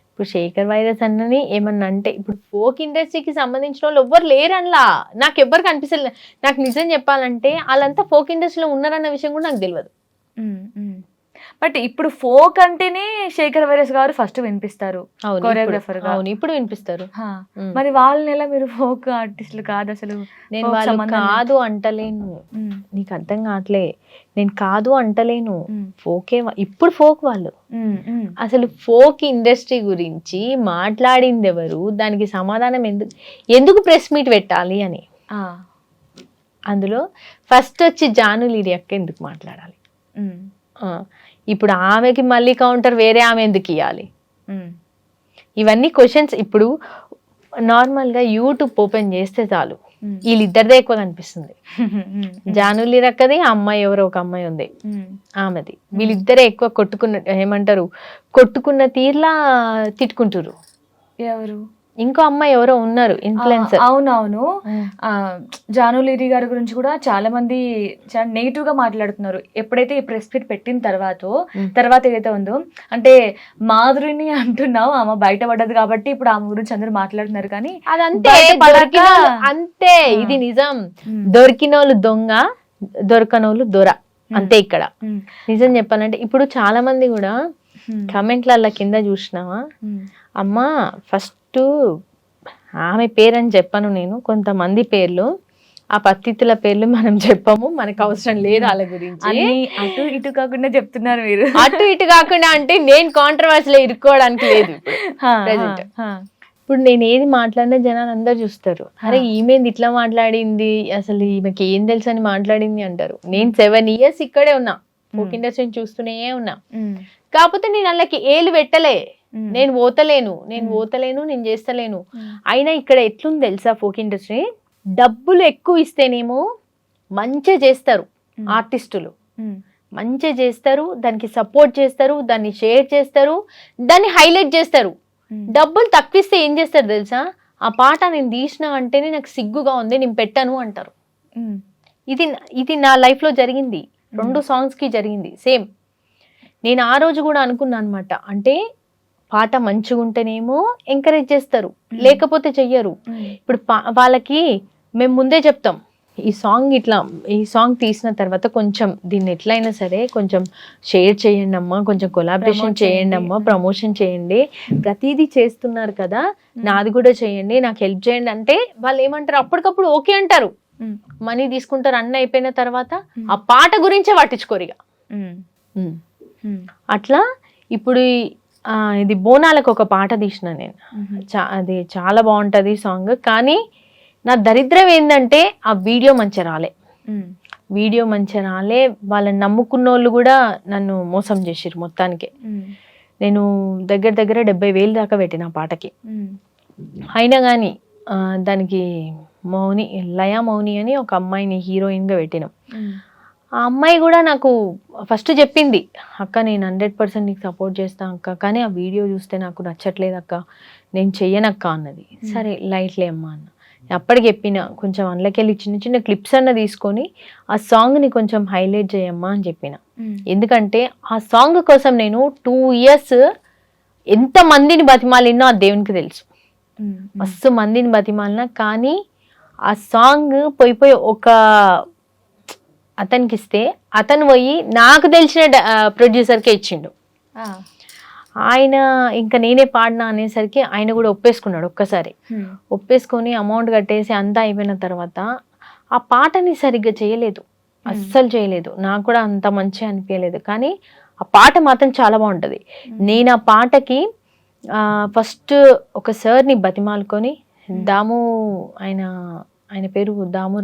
ఇప్పుడు శేఖర్ వైరస్ అన్నని ఏమన్నా అంటే ఇప్పుడు ఫోక్ ఇండస్ట్రీకి సంబంధించిన వాళ్ళు ఎవ్వరు లేరు అందులో. నాకు ఎవ్వరు కనిపిస్తలేదు. నాకు నిజం చెప్పాలంటే వాళ్ళంతా ఫోక్ ఇండస్ట్రీలో ఉన్నారన్న విషయం కూడా నాకు తెలియదు.
బట్ ఇప్పుడు ఫోక్ అంటేనే శేఖర్ వైరస్ గారు ఫస్ట్ వినిపిస్తారు, కొరియోగ్రాఫర్ గా.
అవును, ఇప్పుడు వినిపిస్తారు.
మరి వాళ్ళని ఎలా మీరు ఫోక్ ఆర్టిస్టులు కాదు అసలు?
నేను వాళ్ళు కాదు అంటలేను, నీకు అర్థం కావట్లే. నేను కాదు అంటలేను, ఫోకే ఇప్పుడు ఫోక్ వాళ్ళు. అసలు ఫోక్ ఇండస్ట్రీ గురించి మాట్లాడింది ఎవరు? దానికి సమాధానం ఎందుకు ప్రెస్ మీట్ పెట్టాలి అని. అందులో ఫస్ట్ వచ్చి జానులీరి అక్క ఎందుకు మాట్లాడాలి? ఇప్పుడు ఆమెకి మళ్ళీ కౌంటర్ వేరే ఆమె ఎందుకు ఇవ్వాలి? ఇవన్నీ క్వశ్చన్స్. ఇప్పుడు నార్మల్గా యూట్యూబ్ ఓపెన్ చేస్తే చాలు వీళ్ళిద్దరిదే ఎక్కువ కనిపిస్తుంది. జానులీరి అక్కది, ఆ అమ్మాయి ఎవరో ఒక అమ్మాయి ఉంది ఆమెది. వీళ్ళిద్దరే ఎక్కువ కొట్టుకున్న తీర్లా తిట్టుకుంటారు.
ఎవరు?
ఇంకో అమ్మాయి ఎవరో ఉన్నారు ఇన్ఫ్లుయెన్సర్.
అవునవును, జానులీరి గారి గురించి కూడా చాలా మంది చాలా నెగిటివ్ గా మాట్లాడుతున్నారు. ఎప్పుడైతే ఈ ప్రెస్ మీట్ పెట్టిన తర్వాత ఏదైతే ఉందో అంటే మాధురిని అంటున్నావు, ఆమె బయటపడ్డది కాబట్టి ఇప్పుడు ఆమె గురించి అందరూ మాట్లాడుతున్నారు. కానీ
అదంతే, అంతే, ఇది నిజం. దొరికినోళ్ళు దొంగ, దొరకనోళ్ళు దొర, అంతే. ఇక్కడ నిజం చెప్పాలంటే ఇప్పుడు చాలా మంది కూడా కమెంట్ల కింద చూసినావా, అమ్మా ఫస్ట్ ఆమె పేరని చెప్పను నేను, కొంతమంది పేర్లు, ఆ పత్తితుల పేర్లు మనం చెప్పము, మనకు అవసరం లేదు వాళ్ళ గురించి.
అటు ఇటు కాకుండా చెప్తున్నారు మీరు.
అటు ఇటు కాకుండా అంటే నేను కాంట్రవర్సీలో ఇరుక్కోవడానికి లేదు. ఇప్పుడు నేను ఏది మాట్లాడినా జనాలు అందరు చూస్తారు, అరే ఈమెది ఇట్లా మాట్లాడింది, అసలు ఈమెకి ఏం తెలుసు అని మాట్లాడింది అంటారు. నేను 7 years ఇక్కడే ఉన్నా, ఫోక్ ఇండస్ట్రీని చూస్తూనే ఉన్నా. కాకపోతే నేను వాళ్ళకి ఏలు పెట్టలే, నేను పోతలేను, నేను చేస్తలేను. అయినా ఇక్కడ ఎట్లుంది తెలుసా ఫోక్ ఇండస్ట్రీ, డబ్బులు ఎక్కువ ఇస్తేనేమో మంచిగా చేస్తారు ఆర్టిస్టులు, మంచిగా చేస్తారు, దానికి సపోర్ట్ చేస్తారు, దాన్ని షేర్ చేస్తారు, దాన్ని హైలైట్ చేస్తారు. డబ్బులు తక్కువ ఇస్తే ఏం చేస్తారు తెలుసా, ఆ పాట నేను తీసినా అంటేనే నాకు సిగ్గుగా ఉంది, నేను పెట్టాను అంటారు. ఇది నా లైఫ్లో జరిగింది, 2 సాంగ్స్కి జరిగింది సేమ్. నేను ఆ రోజు కూడా అనుకున్నా అనమాట, అంటే పాట మంచిగా ఉంటేనేమో ఎంకరేజ్ చేస్తారు, లేకపోతే చెయ్యరు. ఇప్పుడు వాళ్ళకి మేము ముందే చెప్తాం, ఈ సాంగ్ తీసిన తర్వాత కొంచెం దీన్ని ఎట్లయినా సరే కొంచెం షేర్ చేయండి అమ్మా, కొంచెం కొలాబరేషన్ చేయండి అమ్మా, ప్రమోషన్ చేయండి, ప్రతిదీ చేస్తున్నారు కదా నాది కూడా చేయండి, నాకు హెల్ప్ చేయండి అంటే వాళ్ళు ఏమంటారు, అప్పటికప్పుడు ఓకే అంటారు, మనీ తీసుకుంటారు. అన్నీ అయిపోయిన తర్వాత ఆ పాట గురించే పట్టించుకోరిగా. అట్లా ఇప్పుడు ఇది బోనాలకు ఒక పాట తీసిన నేను, అది చాలా బాగుంటది సాంగ్. కానీ నా దరిద్రం ఏంటంటే ఆ వీడియో మంచిగా రాలే, వాళ్ళని నమ్ముకున్న వాళ్ళు కూడా నన్ను మోసం చేసిర్రు మొత్తానికి. నేను దగ్గర 70,000 దాకా పెట్టిన పాటకి. అయినా కానీ దానికి లయా మౌని అని ఒక అమ్మాయిని హీరోయిన్గా పెట్టినాం. ఆ అమ్మాయి కూడా నాకు ఫస్ట్ చెప్పింది, అక్క నేను 100% నీకు సపోర్ట్ చేస్తాను అక్క, కానీ ఆ వీడియో చూస్తే నాకు నచ్చట్లేదు అక్క, నేను చెయ్యనక్క అన్నది. సరే లైట్లే అమ్మా అన్న. అప్పటికి చెప్పిన కొంచెం అందులోకెళ్ళి చిన్న క్లిప్స్ అన్న తీసుకొని ఆ సాంగ్ని కొంచెం హైలైట్ చేయమ్మా అని చెప్పిన. ఎందుకంటే ఆ సాంగ్ కోసం నేను 2 years ఎంత మందిని బతిమాలిన్నో ఆ దేవునికి తెలుసు. మస్తు మందిని బతిమాలిన, కానీ ఆ సాంగ్ పోయి ఒక అతనికి ఇస్తే అతను పోయి నాకు తెలిసిన ప్రొడ్యూసర్కే ఇచ్చిండు. ఆయన ఇంకా నేనే పాడినా అనేసరికి ఆయన కూడా ఒప్పేసుకున్నాడు ఒక్కసారి. ఒప్పేసుకొని అమౌంట్ కట్టేసి అంతా అయిపోయిన తర్వాత ఆ పాటని సరిగ్గా చేయలేదు, అస్సలు చేయలేదు. నాకు కూడా అంత మంచిగా అనిపించలేదు, కానీ ఆ పాట మాత్రం చాలా బాగుంటది. నేను ఆ పాటకి ఫస్ట్ ఒక సార్ని బతిమాలుకొని, దాము ఆయన పేరు దాము,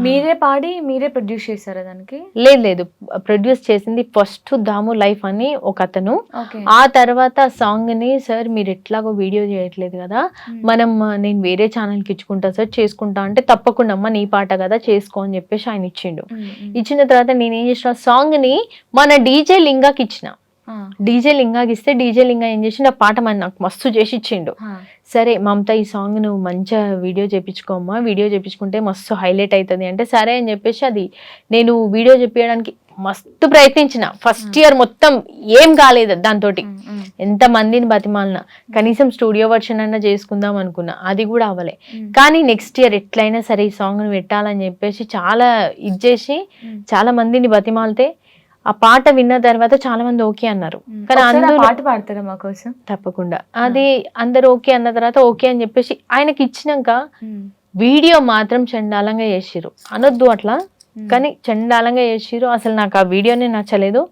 మీరే పాడి మీరే ప్రొడ్యూస్ చేశారా దానికి?
లేదు, ప్రొడ్యూస్ చేసింది ఫస్ట్ దాము లైఫ్ అని ఒక అతను. ఆ తర్వాత సాంగ్ ని, సార్ మీరు ఎట్లాగో వీడియో చేయట్లేదు కదా, నేను వేరే ఛానల్కి ఇచ్చుకుంటా సార్, చేసుకుంటా అంటే తప్పకుండా అమ్మ నీ పాట కదా చేసుకో అని చెప్పేసి ఆయన ఇచ్చిండు. ఇచ్చిన తర్వాత నేనేం చేసిన, సాంగ్ ని మన డీజే లింగాకి ఇచ్చిన. డీజే లింగాకి ఇస్తే డీజే లింగా ఏం చేసి ఆ పాట నాకు మస్తు చేసి ఇచ్చిండు. సరే మమత ఈ సాంగ్ నువ్వు మంచిగా వీడియో చేపించుకోమ్మా, వీడియో చేపించుకుంటే మస్తు హైలైట్ అవుతుంది అంటే సరే అని చెప్పేసి అది నేను వీడియో చెప్పడానికి మస్తు ప్రయత్నించిన. ఫస్ట్ ఇయర్ మొత్తం ఏం కాలేదు దాంతో, ఎంత మందిని బతిమాలిన, కనీసం స్టూడియో వర్షన్ అన్నా చేసుకుందాం అనుకున్నా, అది కూడా అవ్వలే. కానీ నెక్స్ట్ ఇయర్ ఎట్లయినా సరే ఈ సాంగ్ ను పెట్టాలని చెప్పేసి చాలా ఇచ్చేసి చాలా మందిని బతిమాలితే ఆ పాట విన్న తర్వాత చాలా మంది ఓకే అన్నారు. కానీ అందరూ
పాట పాడతారా మా కోసం?
తప్పకుండా. అది అందరు ఓకే అన్న తర్వాత ఓకే అని చెప్పేసి ఆయనకి ఇచ్చినాక వీడియో మాత్రం చండాలంగా చేసిర్రు, అనొద్దు అట్లా, కానీ చండాలంగా చేసిర్రు. అసలు నాకు ఆ వీడియోనే నచ్చలేదు.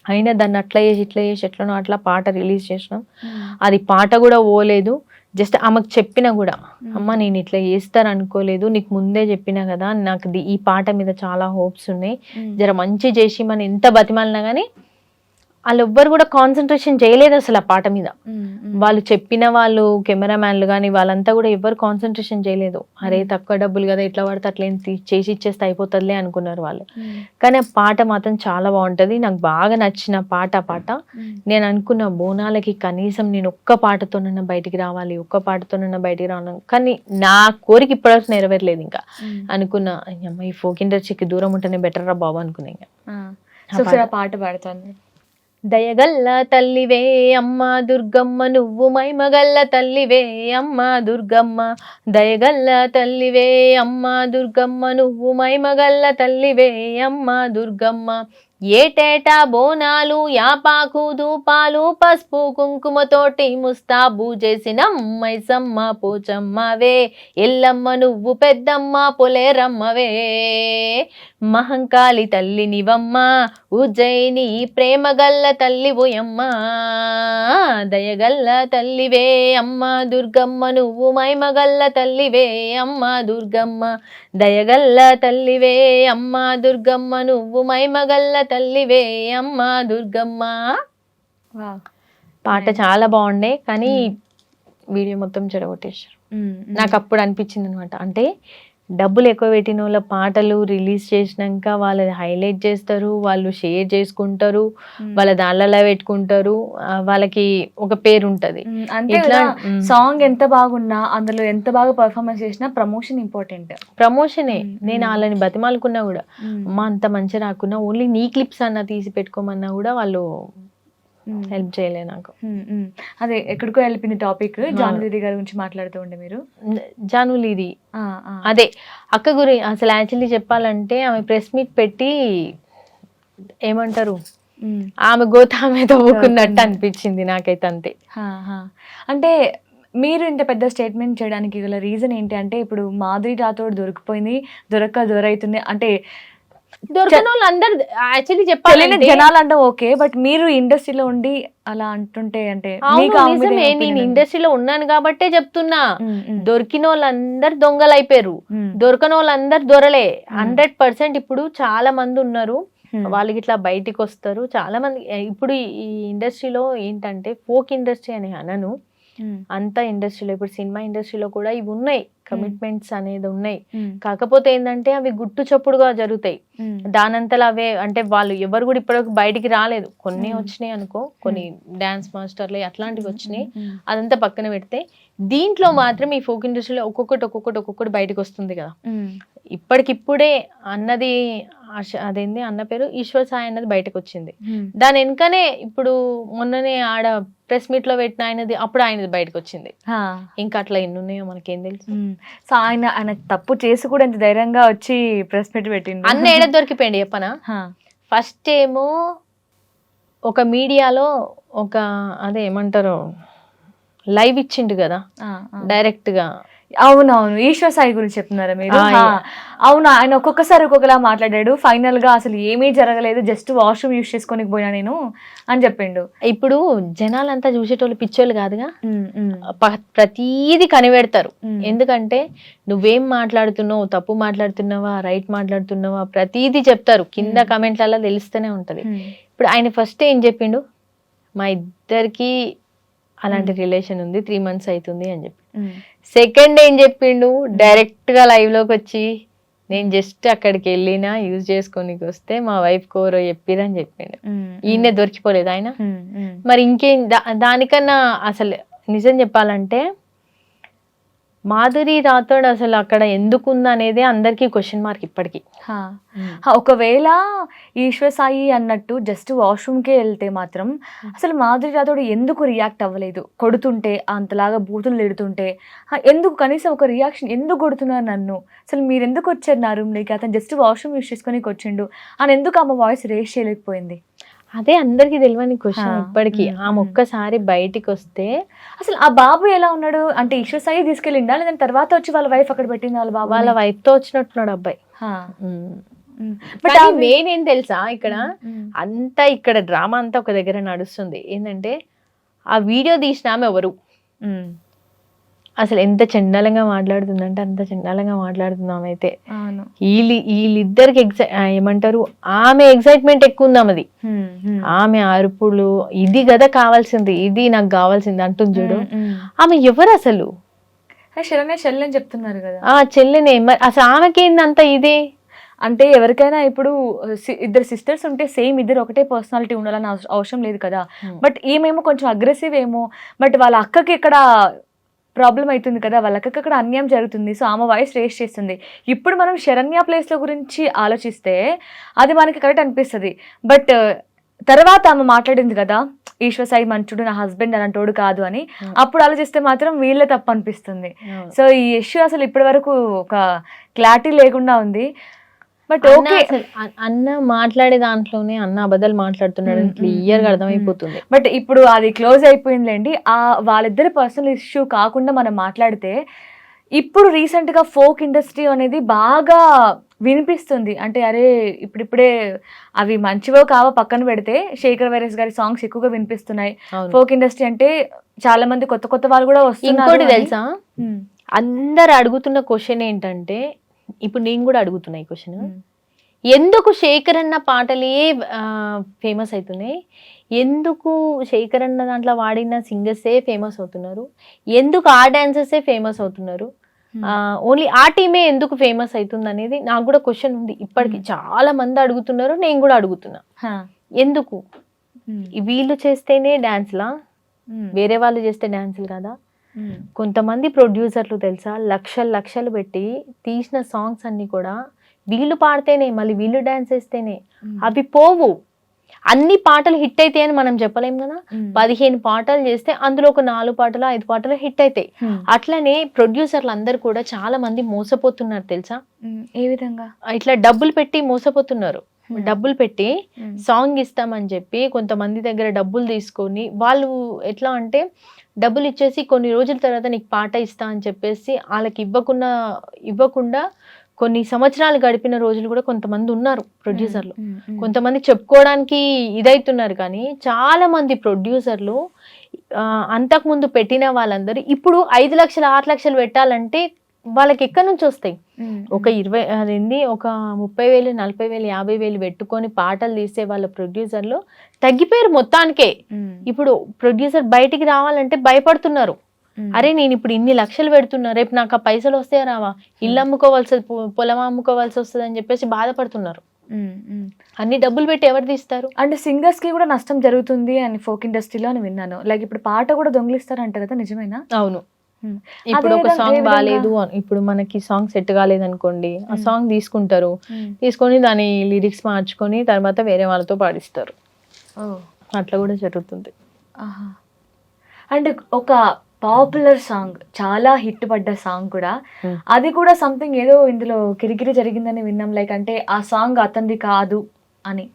అయినా దాన్ని అట్లా చేసి ఇట్లా చేసి ఎట్లనో అట్లా పాట రిలీజ్ చేసినాం. అది పాట కూడా పోలేదు. జస్ట్ ఆమెకు చెప్పినా కూడా, అమ్మ నేను ఇట్లా చేస్తారు అనుకోలేదు, నీకు ముందే చెప్పినా కదా, నాకు ఈ పాట మీద చాలా హోప్స్ ఉన్నాయి, జర మంచి చేసి మనం ఎంత బతిమాలినా కానీ వాళ్ళు ఎవ్వరు కూడా కాన్సన్ట్రేషన్ చేయలేదు అసలు ఆ పాట మీద. వాళ్ళు చెప్పిన వాళ్ళు కెమెరామ్యాన్లు కానీ వాళ్ళంతా కూడా ఎవ్వరు కాన్సన్ట్రేషన్ చేయలేదు. అరే తక్కువ డబ్బులు కదా, ఎట్లా పడితే అట్లా చేసి ఇచ్చేస్తే అయిపోతుందిలే అనుకున్నారు వాళ్ళు. కానీ ఆ పాట మాత్రం చాలా బాగుంటది, నాకు బాగా నచ్చిన పాట. ఆ పాట నేను అనుకున్న బోనాలకి కనీసం నేను ఒక్క పాటతోనన్నా బయటికి రావాలి, ఒక్క పాటతోనన్నా బయటికి రావాలి, కానీ నా కోరిక ఇప్పటివరకు నెరవేరలేదు. ఇంకా అనుకున్నా అమ్మ ఈ ఫోక్ ఇండస్ట్రీకి దూరం ఉంటేనే బెటర్ రా బాబు అనుకున్నా.
ఇంకా పాట పాడుతాను.
దయగల్ల తల్లివే అమ్మ దుర్గమ్మ, నువ్వు మైమగల్ల తల్లివే అమ్మ దుర్గమ్మ. దయగల్ల తల్లివే అమ్మ దుర్గమ్మ, నువ్వు మైమగల్ల తల్లివే అమ్మ దుర్గమ్మ. ఏటేటా బోనాలు యాపాకు ధూపాలు పసుపు కుంకుమతోటి ముస్తాబు చేసిన మైసమ్మ పోచమ్మవే, ఎల్లమ్మ నువ్వు పెద్దమ్మ పొలేరమ్మవే. మహంకాళి తల్లి నివమ్మ, ఉజ్జయిని ప్రేమగల్ల తల్లి ఓయమ్మ. దయగల్ల తల్లివే అమ్మ దుర్గమ్మ, నువ్వు మైమగల్ల తల్లివే అమ్మ దుర్గమ్మ. దయగల్ల తల్లివే అమ్మ దుర్గమ్మ, నువ్వు మైమగల్ల తల్లివే అమ్మ దుర్గమ్మ. పాట చాలా బాగుండే, కానీ వీడియో మొత్తం చెడగొట్టేశారు. నాకు అప్పుడు అనిపించింది అనమాట, అంటే డబ్బులు ఎక్కువ పెట్టిన వాళ్ళ పాటలు రిలీజ్ చేసినాక వాళ్ళది హైలైట్ చేస్తారు, వాళ్ళు షేర్ చేసుకుంటారు, వాళ్ళ దానిలో పెట్టుకుంటారు, వాళ్ళకి ఒక పేరు ఉంటది.
ఇట్లా సాంగ్ ఎంత బాగున్నా, అందులో ఎంత బాగా పర్ఫార్మెన్స్ చేసినా ప్రమోషన్ ఇంపార్టెంట్.
ప్రమోషనే. నేను వాళ్ళని బతిమాలుకున్నా కూడా, అమ్మ అంత మంచి రాకున్నా ఓన్లీ నీ క్లిప్స్ అన్న తీసి పెట్టుకోమన్నా కూడా వాళ్ళు హెల్ప్ చేయలే నాకు.
అదే ఎక్కడికో వెళ్ళిపోయింది టాపిక్. జానులీది గారి గురించి మాట్లాడుతూ ఉండే మీరు.
జానులీది అదే అక్క గురించి అసలు యాక్చువల్లీ చెప్పాలంటే ఆమె ప్రెస్ మీట్ పెట్టి ఏమంటారు, ఆమె గోతామె తవ్వుకున్నట్టు అనిపించింది నాకైతే. అంతే.
అంటే మీరు ఇంత పెద్ద స్టేట్మెంట్ చేయడానికి గల రీజన్ ఏంటి అంటే, ఇప్పుడు మాధురి రాథోడ్ దొరికిపోయింది, దొరైతుంది అంటే
దొరకని వాళ్ళు అందరు యాక్చువల్లీ చెప్పాలి
జనాలు అంటే ఓకే, బట్ మీరు ఇండస్ట్రీలో ఉండి అలా అంటుంటే అంటే
నేను ఇండస్ట్రీలో ఉన్నాను కాబట్టే చెప్తున్నా. దొరికిన వాళ్ళందరు దొంగలు అయిపోయారు, దొరకని వాళ్ళందరు దొరలే. 100% ఇప్పుడు చాలా మంది ఉన్నారు, వాళ్ళకి ఇట్లా బయటికి వస్తారు చాలా మంది. ఇప్పుడు ఈ ఇండస్ట్రీలో ఏంటంటే ఫోక్ ఇండస్ట్రీ అని అనను, అంతా ఇండస్ట్రీలో ఇప్పుడు సినిమా ఇండస్ట్రీలో కూడా ఇవి ఉన్నాయి, కమిట్మెంట్స్ అనేది ఉన్నాయి. కాకపోతే ఏంటంటే అవి గుట్టు చప్పుడుగా జరుగుతాయి, దానంతలా అవే. అంటే వాళ్ళు ఎవరు కూడా ఇప్పటివరకు బయటికి రాలేదు. కొన్ని వచ్చినాయి అనుకో, కొన్ని డాన్స్ మాస్టర్లు అట్లాంటివి వచ్చినాయి, అదంతా పక్కన పెడితే దీంట్లో మాత్రం ఈ ఫోక్ ఇండస్ట్రీలో ఒక్కొక్కటి బయటకు వస్తుంది కదా. ఇప్పటికిప్పుడే అన్నది అదేంది అన్న పేరు ఈశ్వర్ సాయి అన్నది బయటకు వచ్చింది. దాని వెనుకనే ఇప్పుడు మొన్ననే ఆడ ప్రెస్ మీట్ లో పెట్టిన ఆయనది, అప్పుడు ఆయనది బయటకు వచ్చింది. ఇంకా అట్లా ఎన్ని ఉన్నాయో మనకేం తెలుసు.
సో ఆయన తప్పు చేసి కూడా ఇంత ధైర్యంగా వచ్చి ప్రెస్ మీట్ పెట్టింది.
అన్న ఏడ దొరికిపోయింది చెప్పనా? ఫస్ట్ ఏమో ఒక మీడియాలో ఒక అదే ఏమంటారు లైవ్ ఇచ్చిండు కదా డైరెక్ట్ గా.
అవునవును, ఈశ్వర్ సాయి గురించి చెప్తున్నారా మీరు? అవును, ఆయన ఒక్కొక్కసారి ఒక్కొక్కలా మాట్లాడాడు. ఫైనల్ గా అసలు ఏమీ జరగలేదు, జస్ట్ వాష్రూమ్ యూజ్ చేసుకొని పోయినా నేను అని చెప్పిండు.
ఇప్పుడు జనాలంతా చూసేటోళ్ళు పిచ్చోళ్ళు కాదుగా, ప్రతీది కనిపెడతారు. ఎందుకంటే నువ్వేం మాట్లాడుతున్నావు, తప్పు మాట్లాడుతున్నావా, రైట్ మాట్లాడుతున్నావా, ప్రతీది చెప్తారు కింద కమెంట్లలో తెలుస్తూనే ఉంటది. ఇప్పుడు ఆయన ఫస్ట్ ఏం చెప్పిండు, మా ఇద్దరికి అలాంటి రిలేషన్ ఉంది, 3 months అవుతుంది అని చెప్పి. సెకండ్ ఏం చెప్పిండు, డైరెక్ట్ గా లైవ్ లోకి వచ్చి నేను జస్ట్ అక్కడికి వెళ్ళినా యూజ్ చేసుకోనికి వస్తే మా వైఫ్ కోరో చెప్పిరని చెప్పిండు. ఈయనే దొరికిపోలేదు ఆయన. మరి ఇంకేం దానికన్నా అసలు నిజం చెప్పాలంటే మాధురి రాథోడ్ అసలు అక్కడ ఎందుకుంది అనేది అందరికీ క్వశ్చన్ మార్క్ ఇప్పటికీ.
ఒకవేళ ఈశ్వర్ సాయి అన్నట్టు జస్ట్ వాష్రూమ్కే వెళ్తే మాత్రం అసలు మాధురి రాథోడ్ ఎందుకు రియాక్ట్ అవ్వలేదు? కొడుతుంటే అంతలాగా బూతులు తిడుతుంటే ఎందుకు కనీసం ఒక రియాక్షన్, ఎందుకు కొడుతున్నారు నన్ను, అసలు మీరు ఎందుకు వచ్చారు నా రూమ్లోకి, అతను జస్ట్ వాష్రూమ్ యూజ్ చేసుకొని వచ్చిండు అని ఎందుకు ఆమె వాయిస్ రేస్ చేయలేకపోయింది?
అదే అందరికి తెలియని క్వశ్చన్ ఇప్పటికి. ఆమె ఒక్కసారి బయటికి వస్తే
అసలు ఆ బాబు ఎలా ఉన్నాడు అంటే ఈశ్వర్ సాయి తీసుకెళ్ళిండా లేదంటే తర్వాత వచ్చి వాళ్ళ వైఫ్ అక్కడ పెట్టింది? వాళ్ళ బాబు
వాళ్ళ వైఫ్ తో వచ్చినట్టున్నాడు అబ్బాయి. బట్ మెయిన్ ఏం తెలుసా, ఇక్కడ అంతా ఇక్కడ డ్రామా అంతా ఒక దగ్గర నడుస్తుంది. ఏంటంటే ఆ వీడియో తీసిన ఆమె ఎవరు, అసలు ఎంత చండాలంగా మాట్లాడుతుందంటే అంత చండాలంగా మాట్లాడుతుంది ఆమె అయితే. వీళ్ళిద్దరికి ఏమంటారు, ఆమె ఎక్సైట్మెంట్ ఎక్కువ ఉంది ఆమెది. ఆమె అరుపులు, ఇది కదా కావాల్సింది, ఇది నాకు కావాల్సింది అంటుంది చూడు. ఆమె ఎవరు అసలు?
చెల్లెని చెప్తున్నారు కదా.
చెల్లెనే. అసలు ఆమెకేందంత ఇదే
అంటే ఎవరికైనా ఇప్పుడు ఇద్దరు సిస్టర్స్ ఉంటే సేమ్ ఇద్దరు ఒకటే పర్సనాలిటీ ఉండాలని అవసరం లేదు కదా. బట్ ఈమెమో కొంచెం అగ్రెసివ్ ఏమో, బట్ వాళ్ళ అక్కకి ఇక్కడ ప్రాబ్లం అవుతుంది కదా, వాళ్ళకి అక్కడ అన్యాయం జరుగుతుంది. సో ఆమె వాయిస్ రేస్ చేస్తుంది. ఇప్పుడు మనం శరణ్య ప్లేస్లో గురించి ఆలోచిస్తే అది మనకి కరెక్ట్ అనిపిస్తుంది. బట్ తర్వాత ఆమె మాట్లాడింది కదా, ఈశ్వర్ సాయి మంచుడు, నా హస్బెండ్ అలాంటోడు కాదు అని. అప్పుడు ఆలోచిస్తే మాత్రం వీళ్ళే తప్పు అనిపిస్తుంది. సో ఈ ఇష్యూ అసలు ఇప్పటి వరకు ఒక క్లారిటీ లేకుండా ఉంది. బట్ ఓకే,
అన్న మాట్లాడే దాంట్లోనే అన్న అబద్ధాలు మాట్లాడుతున్నాడు క్లియర్ గా అర్థమైపోతుంది.
బట్ ఇప్పుడు అది క్లోజ్ అయిపోయిందిలేండి. వాళ్ళిద్దరి పర్సనల్ ఇష్యూ కాకుండా మనం మాట్లాడితే ఇప్పుడు రీసెంట్ గా ఫోక్ ఇండస్ట్రీ అనేది బాగా వినిపిస్తుంది. అంటే అరే ఇప్పుడిప్పుడే అవి మంచివో కావో పక్కన పెడితే శేఖర్ వైరస్ గారి సాంగ్స్ ఎక్కువగా వినిపిస్తున్నాయి. ఫోక్ ఇండస్ట్రీ అంటే చాలా మంది కొత్త కొత్త వాళ్ళు కూడా వస్తున్నారు.
ఇంకోటి తెలుసా, అందరు అడుగుతున్న క్వశ్చన్ ఏంటంటే, ఇప్పుడు నేను కూడా అడుగుతున్నా ఈ క్వశ్చన్, ఎందుకు శేఖర్ అన్న పాటలే ఫేమస్ అవుతున్నాయి, ఎందుకు శేఖర్ అన్న దాంట్లో వాడిన సింగర్సే ఫేమస్ అవుతున్నారు, ఎందుకు ఆ డాన్సర్సే ఫేమస్ అవుతున్నారు, ఓన్లీ ఆ టీమే ఎందుకు ఫేమస్ అవుతుంది అనేది నాకు కూడా క్వశ్చన్ ఉంది. ఇప్పటికి చాలా మంది అడుగుతున్నారు, నేను కూడా అడుగుతున్నా. ఎందుకు వీళ్ళు చేస్తేనే డాన్స్లా, వేరే వాళ్ళు చేస్తే డాన్సులు కదా? కొంతమంది ప్రొడ్యూసర్లు తెలుసా లక్షలు లక్షలు పెట్టి తీసిన సాంగ్స్ అన్ని కూడా వీళ్ళు పాడితేనే, మళ్ళీ వీళ్ళు డాన్స్ వేస్తేనే అవి పోవు. అన్ని పాటలు హిట్ అయితే అని మనం చెప్పలేం కదా. 15 పాటలు చేస్తే అందులో ఒక 4 పాటలు 5 పాటలు హిట్ అవుతాయి. అట్లనే ప్రొడ్యూసర్లు అందరు కూడా చాలా మంది మోసపోతున్నారు తెలుసా.
ఏ విధంగా?
ఇట్లా డబ్బులు పెట్టి మోసపోతున్నారు. డబ్బులు పెట్టి సాంగ్ ఇస్తామని చెప్పి కొంతమంది దగ్గర డబ్బులు తీసుకొని, వాళ్ళు ఎట్లా అంటే డబ్బులు ఇచ్చేసి కొన్ని రోజుల తర్వాత నీకు పాట ఇస్తా అని చెప్పేసి వాళ్ళకి ఇవ్వకుండా కొన్ని సంవత్సరాలు గడిపిన రోజులు కూడా కొంతమంది ఉన్నారు ప్రొడ్యూసర్లు. కొంతమంది చెప్పుకోవడానికి ఇదైతున్నారు, కానీ చాలా మంది ప్రొడ్యూసర్లు అంతకుముందు పెట్టిన వాళ్ళందరూ ఇప్పుడు 5 లక్షలు 6 లక్షలు పెట్టాలంటే వాళ్ళకి ఎక్కడి నుంచి వస్తాయి? ఒక 30,000 40,000 50,000 పెట్టుకొని పాటలు తీసే వాళ్ళ ప్రొడ్యూసర్లు తగ్గిపోయారు మొత్తానికే. ఇప్పుడు ప్రొడ్యూసర్ బయటికి రావాలంటే భయపడుతున్నారు. అరే నేను ఇప్పుడు ఇన్ని లక్షలు పెడుతున్నా, రేపు నాకు ఆ పైసలు వస్తాయా రావా, ఇల్లు అమ్ముకోవాల్సి పొలం అమ్ముకోవాల్సి వస్తుంది అని చెప్పేసి బాధపడుతున్నారు. అన్ని డబ్బులు పెట్టి ఎవరు తీస్తారు?
అంటే సింగర్స్ కి కూడా నష్టం జరుగుతుంది అని ఫోక్ ఇండస్ట్రీలో అని విన్నాను. లైక్ ఇప్పుడు పాట కూడా దొంగిలిస్తారు అంట కదా, నిజమేనా?
అవును, ఇప్పుడు ఒక
అదే
సాంగ్
విధంగా-
బాగాలేదు ఇప్పుడు మనకి సాంగ్ సెట్ కాలేదు అనుకోండి, ఆ సాంగ్ తీసుకుంటారు, తీసుకొని దాని లిరిక్స్ మార్చుకొని తర్వాత వేరే వాళ్ళతో పాడిస్తారు. అట్లా కూడా జరుగుతుంది.
అంటే ఒక పాపులర్ సాంగ్, చాలా హిట్ పడ్డ సాంగ్ కూడా, అది కూడా సంథింగ్ ఏదో ఇందులో కిరికిరి జరిగిందని విన్నాం, లైక్ అంటే ఆ సాంగ్ అతనిది కాదు అని.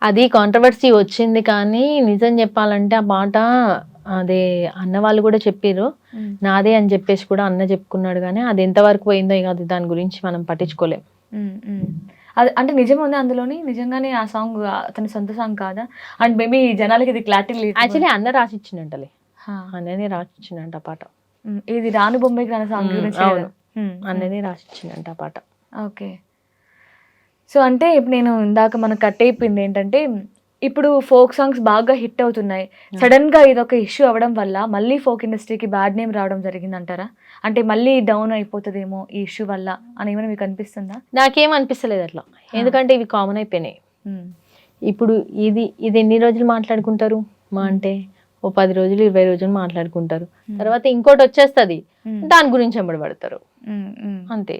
అది కాంట్రవర్సీ వచ్చింది, కానీ నిజం చెప్పాలంటే ఆ పాట అదే అన్న వాళ్ళు కూడా చెప్పారు, నాదే అని చెప్పేసి కూడా అన్న చెప్పుకున్నాడు. కానీ అది ఎంతవరకు పోయిందో ఇక అది దాని గురించి మనం పట్టించుకోలేం.
అది అంటే నిజం ఉంది అందులోని, నిజంగానే ఆ సాంగ్ అతని సొంత సాంగ్ కాదా? అండ్ మేబీ జనాలకి ఇది క్లారిటీ లేదు.
యాక్చువల్లీ అన్న రాసిచ్చిండంటలే, అన్ననే రాసిచ్చిండంట ఆ పాట.
ఇది రాను బొమ్మాయికి రాను సాంగ్ గురించి.
అవును, అన్ననే రాసిచ్చిండంట ఆ పాట.
ఓకే. సో అంటే ఇప్పుడు నేను ఇందాక మనకు కట్ అయిపోయింది ఏంటంటే, ఇప్పుడు ఫోక్ సాంగ్స్ బాగా హిట్ అవుతున్నాయి, సడన్ గా ఇదొక ఇష్యూ అవ్వడం వల్ల మళ్ళీ ఫోక్ ఇండస్ట్రీకి బ్యాడ్ నేమ్ రావడం జరిగింది అంటారా? అంటే మళ్ళీ డౌన్ అయిపోతుందేమో ఈ ఇష్యూ వల్ల అని ఏమైనా మీకు అనిపిస్తుందా?
నాకేం అనిపిస్తలేదు అట్లా, ఎందుకంటే ఇవి కామన్ అయిపోయినాయి. ఇప్పుడు ఇది ఎన్ని రోజులు మాట్లాడుకుంటారు? మా అంటే ఓ 10 రోజులు 20 రోజులు మాట్లాడుకుంటారు, తర్వాత ఇంకోటి వచ్చేస్తుంది, దాని గురించి ఎంబడబడతారు, అంతే.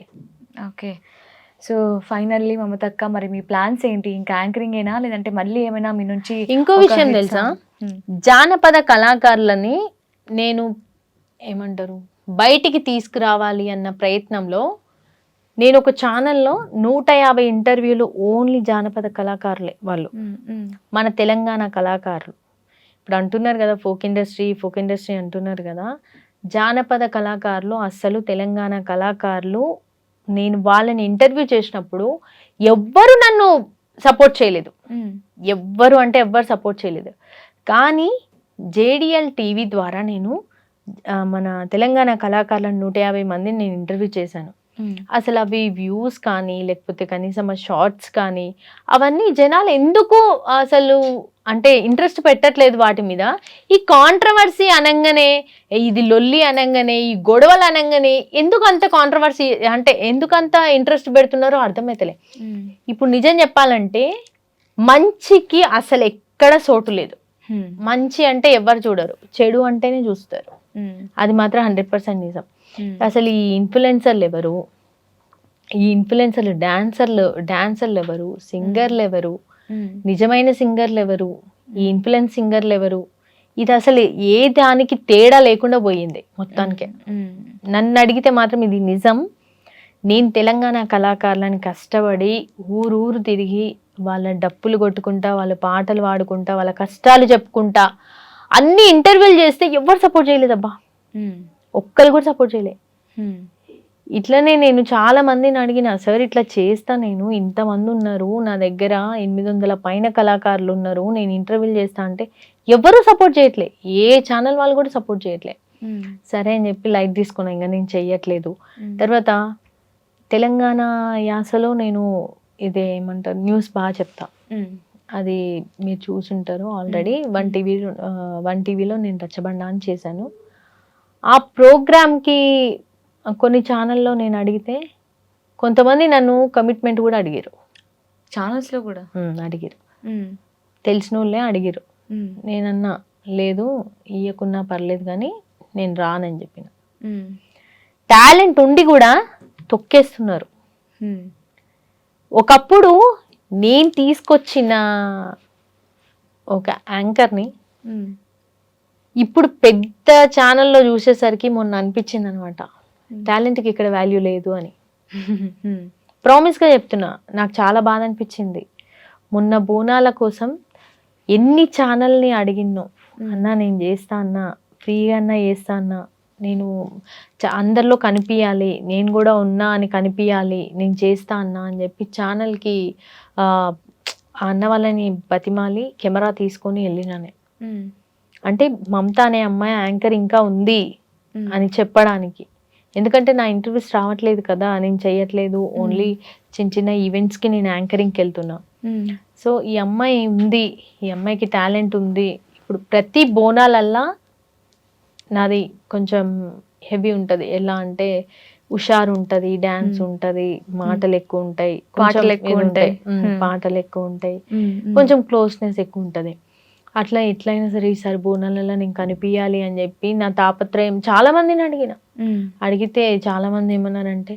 ఓకే. సో ఫైనల్లీ మమతక్క, మరి మీ ప్లాన్స్ ఏంటి? ఇంకా యాంకరింగ్ ఏనా, లేదంటే మళ్ళీ ఏమైనా మీ నుంచి?
ఇంకో విషయం తెలుసా, జానపద కళాకారులని నేను ఏమంటారు బయటికి తీసుకురావాలి అన్న ప్రయత్నంలో నేను ఒక ఛానల్లో 150 ఇంటర్వ్యూలు ఓన్లీ జానపద కళాకారులే వాళ్ళు, మన తెలంగాణ కళాకారులు. ఇప్పుడు అంటున్నారు కదా ఫోక్ ఇండస్ట్రీ అంటున్నారు కదా, జానపద కళాకారులు అస్సలు తెలంగాణ కళాకారులు, నేను వాళ్ళని ఇంటర్వ్యూ చేసినప్పుడు ఎవ్వరు నన్ను సపోర్ట్ చేయలేదు, ఎవ్వరు సపోర్ట్ చేయలేదు. కానీ JDL టీవీ ద్వారా నేను మన తెలంగాణ కళాకారులను 150 మందిని నేను ఇంటర్వ్యూ చేశాను. అసలు అవి వ్యూస్ కానీ లేకపోతే కనీసం ఆ షార్ట్స్ కానీ అవన్నీ జనాలు ఎందుకు అసలు అంటే ఇంట్రెస్ట్ పెట్టట్లేదు వాటి మీద. ఈ కాంట్రవర్సీ అనగానే, ఇది లొల్లి అనగానే, ఈ గొడవలు అనగానే ఎందుకు అంత కాంట్రవర్సీ అంటే ఎందుకంత ఇంట్రెస్ట్ పెడుతున్నారో అర్థమైతలే. ఇప్పుడు నిజం చెప్పాలంటే మంచికి అసలు ఎక్కడ చోటు లేదు. మంచి అంటే ఎవరు చూడరు, చెడు అంటేనే చూస్తారు. అది మాత్రం 100% నిజం. అసలు ఈ ఇన్ఫ్లుయెన్సర్లు ఎవరు, ఈ ఇన్ఫ్లుయెన్సర్లు డాన్సర్లు ఎవరు, సింగర్లు ఎవరు, నిజమైన సింగర్లు ఎవరు, ఈ ఇన్ఫ్లుయెన్స్ సింగర్లు ఎవరు, ఇది అసలు ఏ దానికి తేడా లేకుండా పోయింది మొత్తానికి. నన్ను అడిగితే మాత్రం ఇది నిజం. నేను తెలంగాణ కళాకారులను కష్టపడి ఊరూరు తిరిగి వాళ్ళ డప్పులు కొట్టుకుంటా, వాళ్ళ పాటలు పాడుకుంటా, వాళ్ళ కష్టాలు చెప్పుకుంటా అన్ని ఇంటర్వ్యూలు చేస్తే ఎవరు సపోర్ట్ చేయలేదబ్బా, ఒక్కరు కూడా సపోర్ట్ చేయలే. ఇట్లనే నేను చాలా మందిని అడిగిన, సార్ ఇట్లా చేస్తా, నేను ఇంతమంది ఉన్నారు నా దగ్గర, 800 పైన కళాకారులు ఉన్నారు, నేను ఇంటర్వ్యూలు చేస్తా అంటే ఎవరు సపోర్ట్ చేయట్లే, ఏ ఛానల్ వాళ్ళు కూడా సపోర్ట్ చేయట్లే. సరే అని చెప్పి లైట్ తీసుకున్నా, ఇంకా నేను చెయ్యట్లేదు. తర్వాత తెలంగాణ యాసలో నేను ఇదేమంటారు న్యూస్ బాగా చెప్తా, అది మీరు చూసుంటారు ఆల్రెడీ. 1 టీవీలో నేను రచ్చబండ అని చేశాను. ఆ ప్రోగ్రామ్కి కొన్ని ఛానల్లో నేను అడిగితే కొంతమంది నన్ను కమిట్మెంట్ కూడా అడిగారు,
ఛానల్స్లో కూడా
అడిగారు, తెలిసిన వాళ్ళే అడిగారు. నేనన్నా లేదు ఇయ్యకున్నా పర్లేదు కానీ నేను రానని చెప్పిన. టాలెంట్ ఉండి కూడా తొక్కేస్తున్నారు. ఒకప్పుడు నేను తీసుకొచ్చిన ఒక యాంకర్ని ఇప్పుడు పెద్ద ఛానల్లో చూసేసరికి మొన్న అనిపించింది అనమాట, టాలెంట్కి ఇక్కడ వాల్యూ లేదు అని. ప్రామిస్గా చెప్తున్నా, నాకు చాలా బాధ అనిపించింది. మొన్న బోనాల కోసం ఎన్ని ఛానల్ని అడిగినో, అన్నా నేను చేస్తా అన్నా, ఫ్రీగా అన్నా చేస్తా అన్నా, నేను అందరిలో కనిపించాలి, నేను కూడా ఉన్నా అని కనిపించాలి, నేను చేస్తా అన్నా అని చెప్పి ఛానల్కి అన్న వాళ్ళని బతిమాలి కెమెరా తీసుకొని వెళ్ళినానే. అంటే మమత అనే అమ్మాయి యాంకర్ ఇంకా ఉంది అని చెప్పడానికి. ఎందుకంటే నా ఇంటర్వ్యూస్ రావట్లేదు కదా, నేను చెయ్యట్లేదు, ఓన్లీ చిన్న చిన్న ఈవెంట్స్కి నేను యాంకరింగ్కి వెళ్తున్నా. సో ఈ అమ్మాయి ఉంది, ఈ అమ్మాయికి టాలెంట్ ఉంది. ఇప్పుడు ప్రతి బోనాలల్లా నాది కొంచెం హెవీ ఉంటుంది, ఎలా అంటే హుషారు ఉంటుంది, డాన్స్ ఉంటుంది, మాటలు ఎక్కువ ఉంటాయి, పాటలు ఎక్కువ ఉంటాయి, కొంచెం క్లోజ్నెస్ ఎక్కువ ఉంటుంది. అట్లా ఎట్లయినా సరే ఈసారి బోనాలలో నేను కనిపించాలి అని చెప్పి నా తాపత్రయం చాలా మందిని అడిగితే చాలా మంది ఏమన్నారంటే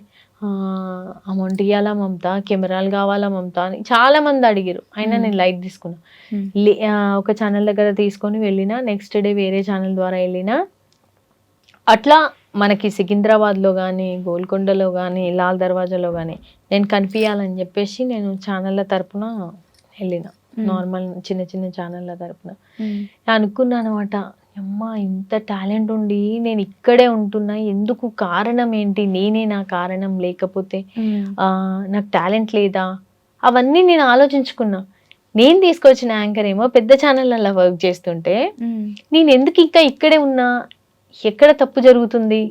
అమౌంట్ ఇవ్వాలా మమత, కెమెరాలు కావాలా మమత అని చాలా మంది అడిగారు. అయినా నేను లైట్ తీసుకున్నా. ఒక ఛానల్ దగ్గర తీసుకొని వెళ్ళినా, నెక్స్ట్ డే వేరే ఛానల్ ద్వారా వెళ్ళినా. అట్లా మనకి సికింద్రాబాద్లో కానీ, గోల్కొండలో కానీ, లాల్ దర్వాజాలో కానీ నేను కనిపించాలని చెప్పేసి నేను ఛానళ్ళ తరపున వెళ్ళిన, నార్మల్ చిన్న చిన్న ఛానళ్ళ తరపున అనుకున్నాను అనమాట. అమ్మ ఇంత టాలెంట్ ఉండి నేను ఇక్కడే ఉంటున్నా, ఎందుకు కారణం ఏంటి? నేనే నా కారణం, లేకపోతే నాకు టాలెంట్ లేదా? అవన్నీ నేను ఆలోచించుకున్నా. నేను తీసుకొచ్చిన యాంకర్ ఏమో పెద్ద ఛానళ్ళల్లో వర్క్ చేస్తుంటే నేను ఎందుకు ఇంకా ఇక్కడే ఉన్నా, ఎక్కడ తప్పు జరుగుతుంది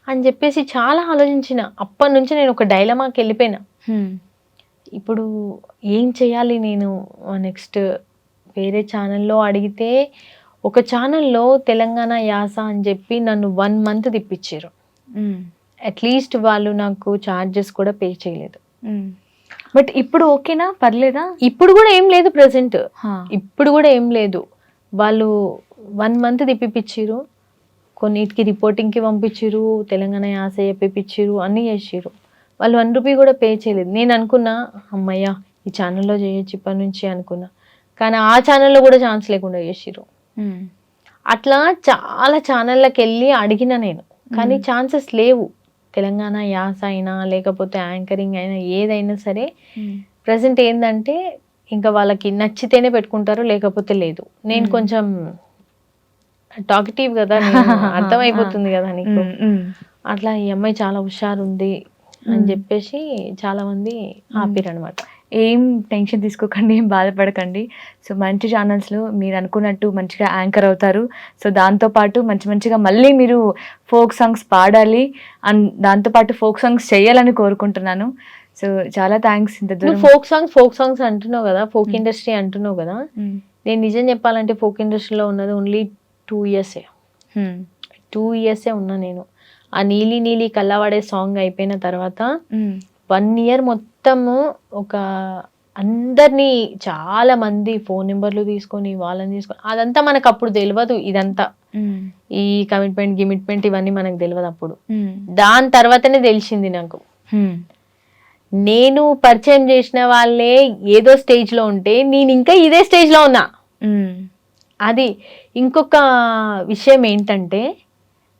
అని చెప్పేసి చాలా ఆలోచించిన. అప్పటి నుంచి నేను ఒక డైలమాకి వెళ్ళిపోయినా. ఇప్పుడు ఏం చేయాలి నేను నెక్స్ట్? వేరే ఛానల్లో అడిగితే ఒక ఛానల్లో తెలంగాణ యాస అని చెప్పి నన్ను 1 month తిప్పించారు. అట్లీస్ట్ వాళ్ళు నాకు ఛార్జెస్ కూడా పే చేయలేదు.
బట్ ఇప్పుడు ఓకేనా, పర్లేదా?
ఇప్పుడు కూడా ఏం లేదు, ప్రెసెంట్ ఇప్పుడు కూడా ఏం లేదు. వాళ్ళు 1 month తిప్పిపించారు, కొన్నిటికి రిపోర్టింగ్కి పంపించారు, తెలంగాణ యాస చెప్పిపించారు, అన్నీ చేసారు. వాళ్ళు 1 రూపీ కూడా పే చేయలేదు. నేను అనుకున్నా అమ్మయ్య ఈ ఛానల్లో చేయొచ్చు ఇప్పటి నుంచి అనుకున్నా. కానీ ఆ ఛానల్లో కూడా ఛాన్స్ లేకుండా చేసారు. అట్లా చాలా ఛానళ్ళకి వెళ్ళి అడిగిన నేను, కానీ ఛాన్సెస్ లేవు. తెలంగాణ యాస అయినా లేకపోతే యాంకరింగ్ అయినా ఏదైనా సరే ప్రజెంట్ ఏంటంటే ఇంకా వాళ్ళకి నచ్చితేనే పెట్టుకుంటారు, లేకపోతే లేదు. నేను కొంచెం టాకిటివ్ కదా, అర్థమైపోతుంది కదా నీకు. అట్లా ఈ అమ్మాయి చాలా హుషారు ఉంది అని చెప్పేసి చాలా మంది ఆపిరు అనమాట.
ఏం టెన్షన్ తీసుకోకండి, ఏం బాధపడకండి. సో మంచి ఛానల్స్లో మీరు అనుకున్నట్టు మంచిగా యాంకర్ అవుతారు. సో దాంతోపాటు మంచిగా మళ్ళీ మీరు ఫోక్ సాంగ్స్ పాడాలి, అండ్ దాంతోపాటు ఫోక్ సాంగ్స్ చేయాలని కోరుకుంటున్నాను. సో చాలా థ్యాంక్స్. ఇంత దూరం
ఫోక్ సాంగ్స్ అంటున్నావు కదా, ఫోక్ ఇండస్ట్రీ అంటున్నావు కదా. నేను నిజం చెప్పాలంటే ఫోక్ ఇండస్ట్రీలో ఉన్నది ఓన్లీ 2 years. 2 years ఉన్నా నేను. ఆ నీలి నీలి కళ్ళవాడే సాంగ్ అయిపోయిన తర్వాత 1 year మొత్తము ఒక అందరినీ చాలా మంది ఫోన్ నెంబర్లు తీసుకొని వాళ్ళని తీసుకొని, అదంతా మనకు అప్పుడు తెలియదు. ఇదంతా ఈ కమిట్మెంట్ ఇవన్నీ మనకు తెలియదు అప్పుడు. దాని తర్వాతనే తెలిసింది నాకు. నేను పరిచయం చేసిన వాళ్ళే ఏదో స్టేజ్ లో ఉంటే నేను ఇంకా ఇదే స్టేజ్ లో ఉన్నా. అది ఇంకొక విషయం ఏంటంటే,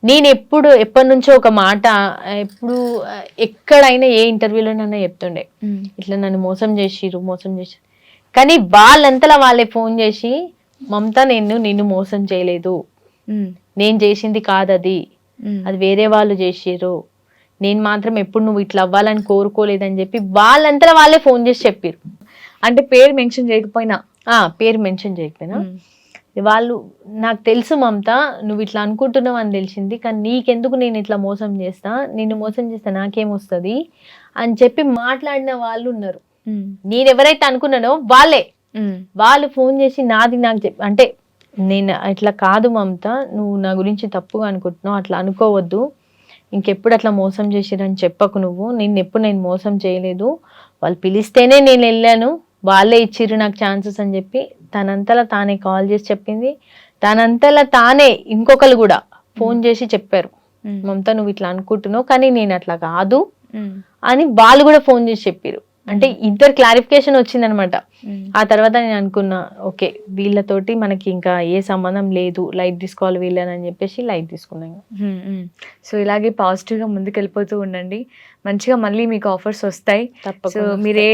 నేను ఎప్పటి నుంచో ఒక మాట ఎప్పుడు ఎక్కడైనా ఏ ఇంటర్వ్యూలోనైనా చెప్తుండే, ఇట్లా నన్ను మోసం చేసిరు. కానీ వాళ్ళంతలా వాళ్ళే ఫోన్ చేసి మమత నిన్ను మోసం చేయలేదు, నేను చేసింది కాదది, అది వేరే వాళ్ళు చేసిరు, నేను మాత్రం ఎప్పుడు నువ్వు ఇట్లా అవ్వాలని కోరుకోలేదని చెప్పి వాళ్ళంతలా వాళ్ళే ఫోన్ చేసి చెప్పారు.
అంటే పేరు మెన్షన్ చేయకపోయినా
వాళ్ళు నాకు తెలుసు మమత నువ్వు ఇట్లా అనుకుంటున్నావు అని తెలిసింది, కానీ నీకెందుకు నేను ఇట్లా మోసం చేస్తా, నిన్ను మోసం చేస్తా నాకేమొస్తుంది అని చెప్పి మాట్లాడిన వాళ్ళు ఉన్నారు. నేను ఎవరైతే అనుకున్నానో వాళ్ళు ఫోన్ చేసి నాది నాకు అంటే నేను ఇట్లా కాదు మమత, నువ్వు నా గురించి తప్పుగా అనుకుంటున్నావు, అట్లా అనుకోవద్దు, ఇంకెప్పుడు అట్లా మోసం చేసిరని చెప్పకు, నువ్వు నిన్నెప్పుడు నేను మోసం చేయలేదు, వాళ్ళు పిలిస్తేనే నేను వెళ్ళాను, వాళ్ళే ఇచ్చిర్రు నాకు ఛాన్సెస్ అని చెప్పి తనంతలా తానే కాల్ చేసి చెప్పింది. తనంతలా తానే ఇంకొకరు కూడా ఫోన్ చేసి చెప్పారు, మమత నువ్వు ఇట్లా అనుకుంటున్నావు కానీ నేను అట్లా కాదు అని వాళ్ళు కూడా ఫోన్ చేసి చెప్పారు. అంటే ఇద్దరు క్లారిఫికేషన్ వచ్చిందనమాట. ఆ తర్వాత నేను అనుకున్నా ఓకే వీళ్ళతోటి మనకి ఇంకా ఏ సంబంధం లేదు, లైట్ తీసుకోవాలి వీళ్ళని అని చెప్పేసి లైట్ తీసుకున్నాను.
సో ఇలాగే పాజిటివ్గా ముందుకు వెళ్ళిపోతూ ఉండండి, మంచిగా మళ్ళీ మీకు ఆఫర్స్ వస్తాయి. సో మీరు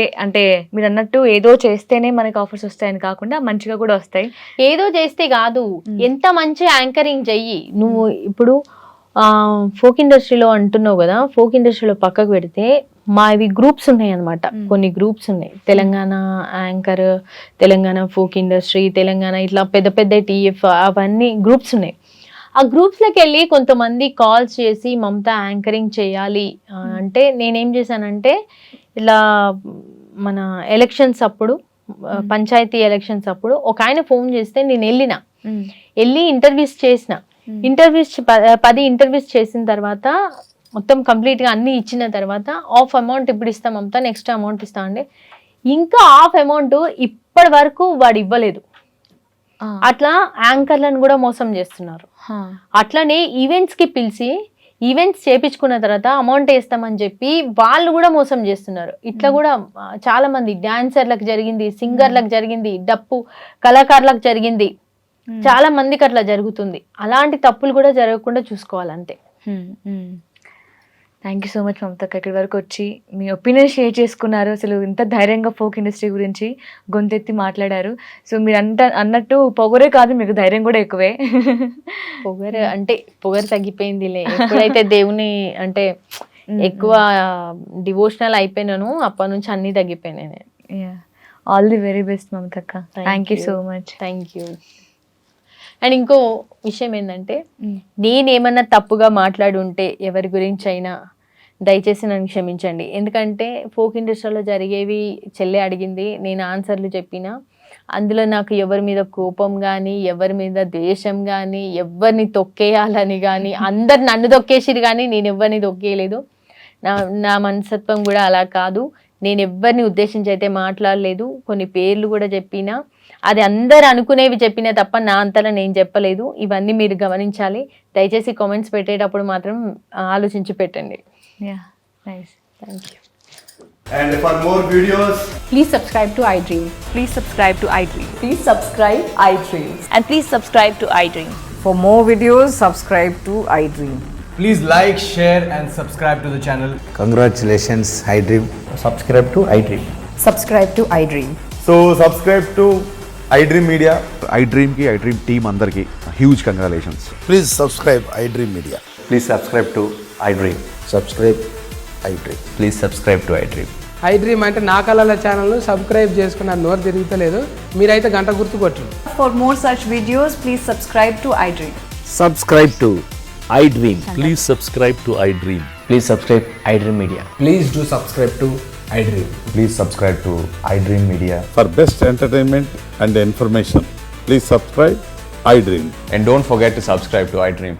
అన్నట్టు ఏదో చేస్తేనే మనకి ఆఫర్స్ వస్తాయని కాకుండా మంచిగా కూడా వస్తాయి.
ఏదో చేస్తే కాదు, ఎంత మంచి యాంకరింగ్ చెయ్యి నువ్వు. ఇప్పుడు ఫోక్ ఇండస్ట్రీలో అంటున్నావు కదా, ఫోక్ ఇండస్ట్రీలో పక్కకు పెడితే మావి గ్రూప్స్ ఉన్నాయి అనమాట. కొన్ని గ్రూప్స్ ఉన్నాయి, Telangana anchor, Telangana folk industry, Telangana ఇట్లా పెద్ద పెద్ద టీఎఫ్ అవన్నీ గ్రూప్స్ ఉన్నాయి. ఆ గ్రూప్స్లోకి వెళ్ళి కొంతమంది కాల్స్ చేసి మమత యాంకరింగ్ చేయాలి అంటే నేనేం చేశానంటే, ఇలా మన ఎలక్షన్స్ అప్పుడు పంచాయతీ ఎలక్షన్స్ అప్పుడు ఒక ఆయన ఫోన్ చేస్తే నేను వెళ్ళి ఇంటర్వ్యూస్ చేసిన. 10 ఇంటర్వ్యూస్ చేసిన తర్వాత మొత్తం కంప్లీట్గా అన్నీ ఇచ్చిన తర్వాత ఆఫ్ అమౌంట్ ఇప్పుడు ఇస్తామంతా, నెక్స్ట్ అమౌంట్ ఇస్తా అంటే ఇంకా ఆఫ్ అమౌంట్ ఇప్పటి వరకు వాడు ఇవ్వలేదు. అట్లా యాంకర్లను కూడా మోసం చేస్తున్నారు. అట్లనే ఈవెంట్స్ కి పిలిచి ఈవెంట్స్ చేపించుకున్న తర్వాత అమౌంట్ వేస్తామని చెప్పి వాళ్ళు కూడా మోసం చేస్తున్నారు. ఇట్లా కూడా చాలా మంది డాన్సర్లకు జరిగింది, సింగర్లకు జరిగింది, డప్పు కళాకారులకు జరిగింది, చాలా మందికి అట్లా జరుగుతుంది. అలాంటి తప్పులు కూడా జరగకుండా చూసుకోవాలి అంతే.
థ్యాంక్ యూ సో మచ్ మమతక్క, ఇక్కడి వరకు వచ్చి మీ ఒపీనియన్ షేర్ చేసుకున్నారు. అసలు ఇంత ధైర్యంగా ఫోక్ ఇండస్ట్రీ గురించి గొంతెత్తి మాట్లాడారు. సో మీరు అన్నట్టు పొగరే కాదు, మీకు ధైర్యం కూడా ఎక్కువే.
పొగరు తగ్గిపోయిందిలే. ఎప్పుడైతే దేవుని అంటే ఎక్కువ డివోషనల్ అయిపోయినాను అప్పటి నుంచి అన్ని తగ్గిపోయినాయి.
ఆల్ ది వెరీ బెస్ట్ మమతక్క. Thank you so much.
Thank you. And ఇంకో విషయం ఏంటంటే, నేనేమన్నా తప్పుగా మాట్లాడి ఉంటే ఎవరి గురించి అయినా దయచేసి నన్ను క్షమించండి. ఎందుకంటే ఫోక్ ఇండస్ట్రీలో జరిగేవి చెల్లె అడిగింది, నేను ఆన్సర్లు చెప్పిన. అందులో నాకు ఎవరి మీద కోపం కానీ, ఎవరి మీద ద్వేషం కానీ, ఎవరిని తొక్కేయాలని కానీ, అందరు నన్ను తొక్కేసిరు కానీ నేను ఎవరిని తొక్కేయలేదు. నా మనస్తత్వం కూడా అలా కాదు. నేను ఎవరిని ఉద్దేశించి అయితే మాట్లాడలేదు. కొన్ని పేర్లు కూడా చెప్పినా, అది అందరు అనుకునేవి చెప్పినా తప్ప నా అంతలా నేను చెప్పలేదు. ఇవన్నీ మీరు గమనించాలి. దయచేసి కామెంట్స్ పెట్టేటప్పుడు మాత్రం ఆలోచించి పెట్టండి.
Nice.
Thank you.
And for more videos,
Please subscribe to iDream.
Please subscribe to iDream.
Please subscribe iDream.
And please subscribe to iDream.
For more videos, subscribe to iDream.
please like, share and subscribe to the channel.
Congratulations, iDream.
Subscribe to iDream.
Subscribe to iDream.
So subscribe to iDream Media.
iDream ki iDream team andarki huge congratulations.
Please subscribe iDream Media.
Please subscribe to iDream.
Subscribe iDream.
Please subscribe to iDream.
iDream అంటే నా కళల ఛానల్ను subscribe చేసుకున్న నోరు తిరుగుతలేదు. మీరైతే గంట గుర్తు కొట్టండి.
For more such videos, please subscribe to iDream.
Subscribe to iDream.
Please subscribe to iDream.
Please subscribe iDream Media.
Please do subscribe to iDream.
Please subscribe to iDream Media.
For best entertainment and information, please subscribe iDream.
And don't forget to subscribe to iDream.